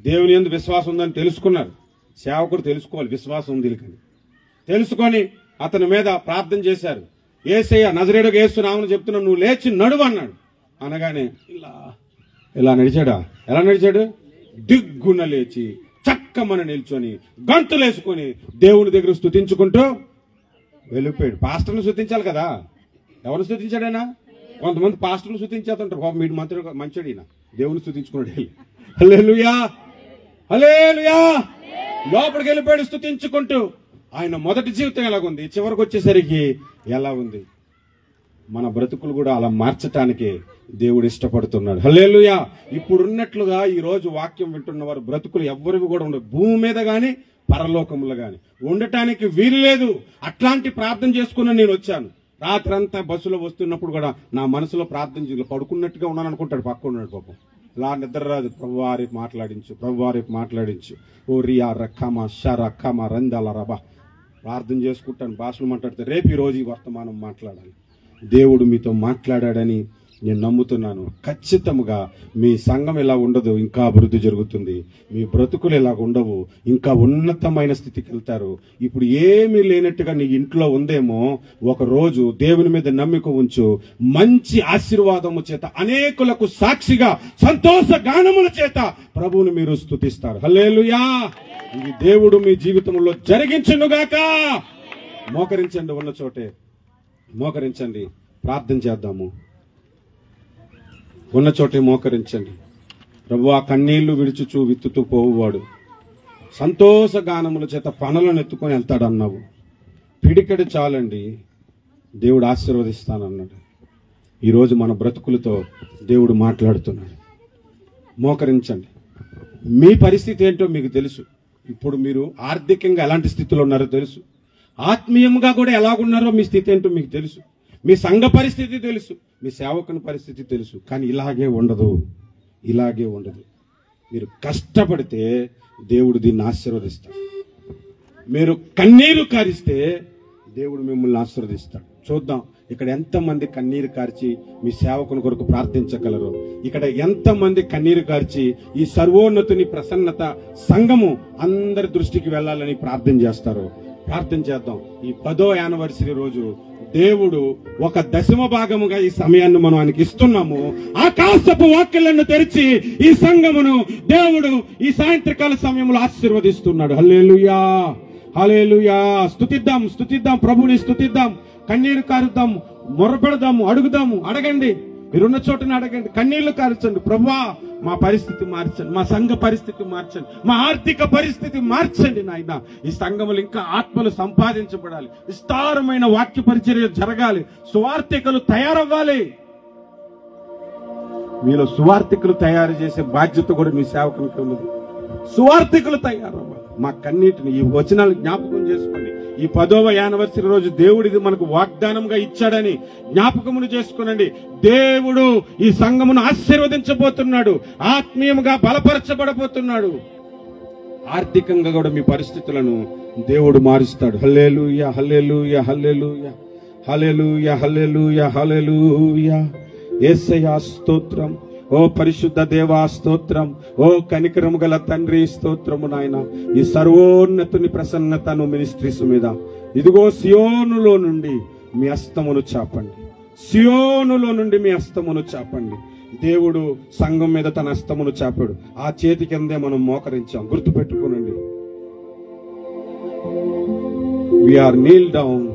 దేవుని యందు విశ్వాసం ఉందని తెలుసుకున్నారు. సేవకుడు తెలుసుకోవాలి విశ్వాసం ఉంది కానీ. తెలుసుకొని అతని మీద ప్రార్థన చేశారు. యేసయ్య నజరేయుడగు యేసు నామమున చెప్తున్నా, నువ్వు లేచి నడువు అన్నాడు. అనగానే ఇలా నడిచాడా? ఎలా నడిచాడు? దిగ్గున లేచి చక్కమని నిల్చొని గంతులేసుకొని దేవుని దగ్గర స్తుతించుకుంటూ వెళ్ళిపోయాడు. పాస్టర్ని స్తుతించాలి కదా. ఎవరిని స్తుతించాడైనా? కొంతమంది పాస్టర్ని స్తుతించేస్తుంటారు. పాపం వీడి మంచోడు ఈయన దేవుని స్తుతించుకున్నాడు. హల్లెలూయా, హల్లెలూయా. లోపలికి వెళ్ళిపోయాడు స్తుతించుకుంటూ. ఆయన మొదటి జీవితం ఎలాగుంది, చివరికి వచ్చేసరికి ఎలా ఉంది? మన బ్రతుకులు కూడా అలా మార్చటానికి దేవుడు ఇష్టపడుతున్నాడు. హల్లెలూయా. ఇప్పుడున్నట్లుగా ఈ రోజు వాక్యం వింటున్న వారు బ్రతుకులు ఎవ్వరివి కూడా ఉండవు. భూమి మీద గాని పరలోకములు గాని ఉండటానికి వీలు లేదు. అట్లాంటి ప్రార్థన చేసుకున్న నేను వచ్చాను. రాత్రంతా బస్సులో వస్తున్నప్పుడు కూడా నా మనసులో ప్రార్థన చేయాలి. పడుకున్నట్టుగా ఉన్నాను అనుకుంటాడు పక్క ఉన్నాడు. పాపం ఇలా నిద్ర రాదు. ప్రభువా రేపు మాట్లాడించు, ప్రభువా రేపు మాట్లాడించు. ఓ రియా రక్కమా షరక్కమా రందాల రబా ప్రార్థన చేసుకుంటాను. భాషలు మాట్లాడితే రేపు ఈ రోజు ఈ వర్తమానం మాట్లాడాలి. దేవుడు మీతో మాట్లాడాడని నేను నమ్ముతున్నాను. ఖచ్చితంగా మీ సంఘం ఇలా ఉండదు, ఇంకా అభివృద్ధి జరుగుతుంది. మీ బ్రతుకులు ఇలా ఉండవు, ఇంకా ఉన్నతమైన స్థితికి వెళ్తారు. ఇప్పుడు ఏమీ లేనట్టుగా నీ ఇంట్లో ఉందేమో, ఒక రోజు దేవుని మీద నమ్మిక ఉంచు. మంచి ఆశీర్వాదము చేత అనేకులకు సాక్షిగా సంతోష గానముల చేత ప్రభువును మీరు స్తుతిస్తారు. హల్లెలూయా. ఇది దేవుడు మీ జీవితంలో జరిగించునుగాక. మోకరించండి, ఉన్న చోటే మోకరించండి, ప్రార్థన చేద్దాము. ఉన్న చోటే మోకరించండి. ప్రభువా, కన్నీళ్లు విడుచుచూ విత్తుతూ పోవువాడు సంతోష గానముల చేత పనులను ఎత్తుకొని వెళ్తాడన్నావు. పిడికెడు చాలండి, దేవుడు ఆశీర్వదిస్తానన్నాడు. ఈరోజు మన బ్రతుకులతో దేవుడు మాట్లాడుతున్నాడు. మోకరించండి. మీ పరిస్థితి ఏంటో మీకు తెలుసు. ఇప్పుడు మీరు ఆర్థికంగా ఎలాంటి స్థితిలో ఉన్నారో తెలుసు. ఆత్మీయంగా కూడా ఎలాగున్నారో మీ స్థితి ఏంటో మీకు తెలుసు. మీ సంఘ పరిస్థితి తెలుసు, మీ సేవకుని పరిస్థితి తెలుసు. కానీ ఇలాగే ఉండదు, ఇలాగే ఉండదు. మీరు కష్టపడితే దేవుడు దీన్ని ఆశీర్వదిస్తాడు. మీరు కన్నీరు కారిస్తే దేవుడు మిమ్మల్ని ఆశీర్వదిస్తాడు. చూద్దాం ఇక్కడ ఎంతమంది కన్నీరు కార్చి మీ సేవకుని కొరకు ప్రార్థించగలరు. ఇక్కడ ఎంతమంది కన్నీరు కార్చి ఈ సర్వోన్నతుని ప్రసన్నత సంఘము అందరి దృష్టికి వెళ్ళాలని ప్రార్థన చేస్తారు. ప్రార్థన చేద్దాం. ఈ 10వ యానివర్సరీ రోజు దేవుడు ఒక 10వ భాగముగా ఈ సమయాన్ని మనం ఆయనకి ఇస్తున్నాము. ఆకాశపు వాక్యాలను తెరిచి ఈ సంఘమును దేవుడు ఈ సాయంత్రకాల సమయంలో ఆశీర్వదిస్తున్నాడు. హల్లెలూయా, హల్లెలూయా. స్తుతిద్దాం, స్తుతిద్దాం, ప్రభుని స్తుతిద్దాం, కన్నీరు కారుద్దాం, మొరపెడదాము, అడుగుదాము. అడగండి, మీరున్న చోటని అడగండి, కన్నీళ్లు కార్చండి. ప్రభువా, మా పరిస్థితి మార్చండి, మా సంఘ పరిస్థితి మార్చండి, మా ఆర్థిక పరిస్థితి మార్చండి నాయన. ఈ సంఘములు ఇంకా ఆత్మలు సంపాదించబడాలి, విస్తారమైన వాక్య పరిచర్య జరగాలి, సువార్థికులు తయారవ్వాలి. మీలో సువార్థికులు తయారు చేసే బాధ్యత కూడా మీ సేవకునికి ఉన్నది. సువార్థికులు తయారవ్వాలి. మా కన్నీటిని ఈ వచనాలు జ్ఞాపకం చేసుకోండి. ఈ 10వ యానివర్సరీ రోజు దేవుడిది మనకు వాగ్దానంగా ఇచ్చాడని జ్ఞాపకమును చేసుకునండి. దేవుడు ఈ సంఘమును ఆశీర్వదించబోతున్నాడు, ఆత్మీయంగా బలపరచబడబోతున్నాడు. ఆర్థికంగా కూడా మీ పరిస్థితులను దేవుడు మారుస్తాడు. హల్లెలూయా, హల్లెలూయా, హల్లెలూయా, హల్లెలూయా, హల్లెలూయా, హల్లెలూయా. యేసయ్యా స్తోత్రం. ఓ పరిశుద్ధ దేవా స్తోత్రం. ఓ కనికరము గల తండ్రి స్తోత్రము నాయన. ఈ సర్వోన్నతుని ప్రసన్నతను మినిస్ట్రీస్ మీద ఇదిగో సియోనులో నుండి మీ హస్తమును చాపండి, సియోనులో నుండి మీ హస్తమును చాపండి. దేవుడు సంఘం మీద తన హస్తమును చాపాడు. ఆ చేతి కిందే మనం మోకరించాం. గుర్తుపెట్టుకోనండి. We are kneel down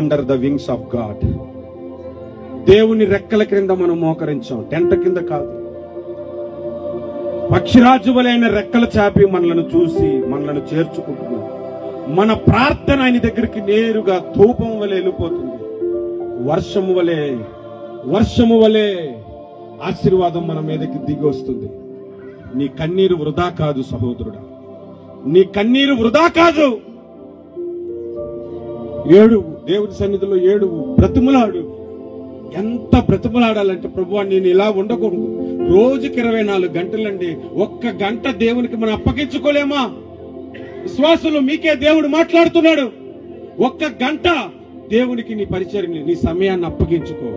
under the wings of God. దేవుని రెక్కల క్రింద మనం మోకరించాం, టెంట కింద కాదు. పక్షిరాజు వలైన రెక్కలు చాపి మనలను చూసి మనలను చేర్చుకుంటున్నాడు. మన ప్రార్థన ఆయన దగ్గరికి నేరుగా ధూపం వలె వెళ్ళిపోతుంది. వర్షము వలె ఆశీర్వాదం మన మీదకి దిగి వస్తుంది. నీ కన్నీరు వృధా కాదు సహోదరుడా, నీ కన్నీరు వృధా కాదు. ఏడువు, దేవుడి సన్నిధిలో ఏడువు, బ్రతిమలాడు. ఎంత బ్రతిమలాడాలంటే, ప్రభువా నేను ఇలా ఉండకూడదు. రోజుకి 24 గంటలండి. ఒక్క గంట దేవునికి మనం అప్పగించుకోలేమా? విశ్వాసులు మీకే దేవుడు మాట్లాడుతున్నాడు. ఒక్క గంట దేవునికి నీ పరిచర్ని, నీ సమయాన్ని అప్పగించుకో.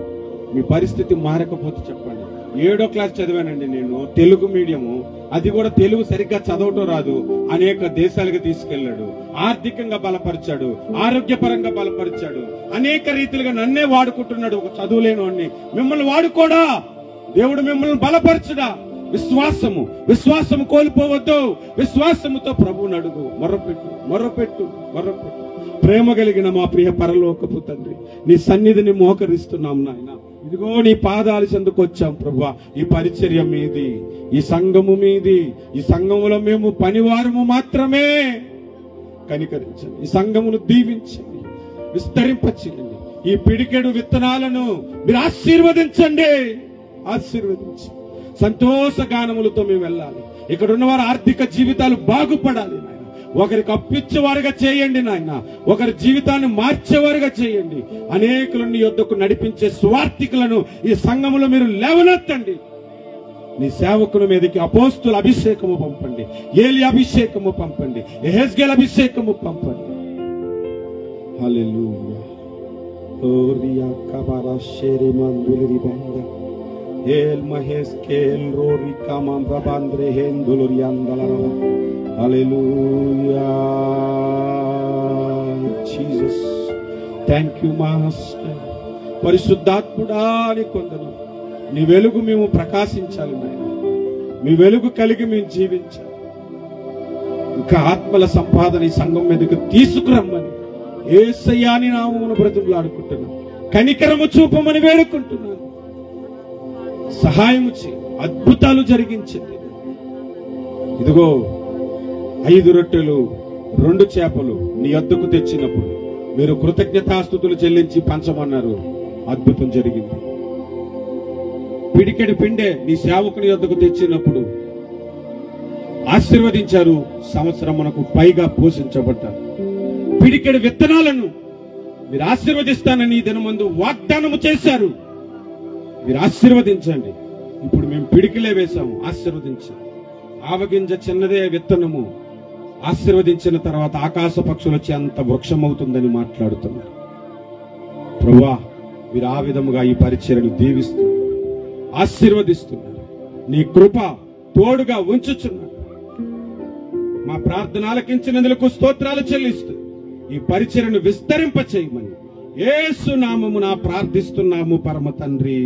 మీ పరిస్థితి మారకపోతే చెప్పండి. 7వ క్లాస్ చదివానండి నేను, తెలుగు మీడియము. అది కూడా తెలుగు సరిగ్గా చదవటం రాదు. అనేక దేశాలకు తీసుకెళ్లాడు, ఆర్థికంగా బలపరిచాడు, ఆరోగ్యపరంగా బలపరిచాడు, అనేక రీతిలుగా నన్నే వాడుకుంటున్నాడు. ఒక చదువులేని వాడిని మిమ్మల్ని వాడుకోడా? దేవుడు మిమ్మల్ని బలపరచుడా? విశ్వాసము కోల్పోవద్దు. విశ్వాసముతో ప్రభువుని అడుగు, మొర్రపెట్టు. ప్రేమ కలిగిన మా ప్రియ పరలోకపు తండ్రి, నీ సన్నిధిని మోకరిస్తున్నాం నాయన. ఇదిగో నీ పాదాలు చెందుకు వచ్చాం ప్రభువా. ఈ పరిచర్య మీది, ఈ సంఘము మీది. ఈ సంఘములో మేము పనివారము మాత్రమే. కనికరించండి, ఈ సంఘమును దీవించండి, విస్తరింపచేయండి. ఈ పిడికెడు విత్తనాలను మీరు ఆశీర్వదించండి. సంతోష గానములతో మేము వెళ్ళాలి. ఇక్కడ ఉన్న వారి ఆర్థిక జీవితాలు బాగుపడాలి నాయన. ఒకరికి అప్పిచ్చేవారుగా చేయండి నాయన. ఒకరి జీవితాన్ని మార్చేవారుగా చేయండి. అనేకులను నీ యొద్దకు నడిపించే స్వార్థికులను ఈ సంఘములో మీరు లేవనెత్తండి. నీ సేవకుల మీదకి అపోస్తుల అభిషేకము పంపండి, ఏలి అభిషేకము పంపండి, యెహెజ్కేల్ అభిషేకము పంపండి. హల్లెలూయా. ఓరియా కబరా షేరి మందులి బంద ఏల్ మహెస్కేల్ రోరి కమం రబంద్రే హెందులురి అందలరవ. హల్లెలూయా జీసస్. Thank you master. పరిశుద్ధాత్ముడా నీకు వందనాలు. నీ వెలుగు మేము ప్రకాశించాలి నాయన. మీ వెలుగు కలిగి మేము జీవించాలి. ఇంకా ఆత్మల సంపాదన ఈ సంఘం మీదకు తీసుకురమ్మని యేసయ్య నీ నామమున బ్రతిమలాడుకుంటున్నాను. కనికరము చూపమని వేడుకుంటున్నాను. సహాయము చేయి, అద్భుతాలు జరిగించండి. ఇదిగో 5 రొట్టెలు 2 చేపలు నీ యొద్దకు తెచ్చినప్పుడు మీరు కృతజ్ఞతాస్తుతులు చెల్లించి పంచమన్నారు. అద్భుతం జరిగింది. పిడికెడు పిండే నీ సేవకుని యొద్దకు తెచ్చినప్పుడు ఆశీర్వదించారు. సంవత్సరమునకు పైగా పోషించబడ్డారు. పిడికెడు విత్తనాలను మీరు ఆశీర్వదిస్తానని ఈ దినమందు వాగ్దానము చేశారు. మీరు ఆశీర్వదించండి. ఇప్పుడు మేము పిడికిలే వేశాము, ఆశీర్వదించండి. ఆవగింజ చిన్నదే విత్తనము, ఆశీర్వదించిన తర్వాత ఆకాశ పక్షులు వచ్చి అంత వృక్షం అవుతుందని మాట్లాడుతున్నారు. ప్రభువా, మీరు ఆ విధముగా ఈ పరిచర్యను దీవిస్తున్నారు, ఆశీర్వదిస్తున్నారు. నీ కృప తోడుగా ఉంచుచున్నారు. మా ప్రార్థన ఆలకించినందుకు స్తోత్రాలు చెల్లిస్తూ ఈ పరిచర్యను విస్తరింప చేయమని యేసు నామమున ప్రార్థిస్తున్నాము పరమ తండ్రి.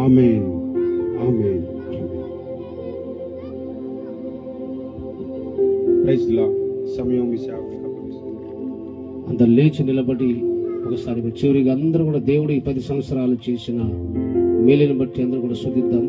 Amen, amen. Praise the Lord. సమయం మీ సేవకులకు అప్పగిస్తున్నాను. అందరు లేచి నిలబడి ఒకసారి చివరిగా అందరూ కూడా దేవుడు ఈ 10 సంవత్సరాలు చేసిన మేలుని బట్టి అందరూ కూడా స్తుతిద్దాం.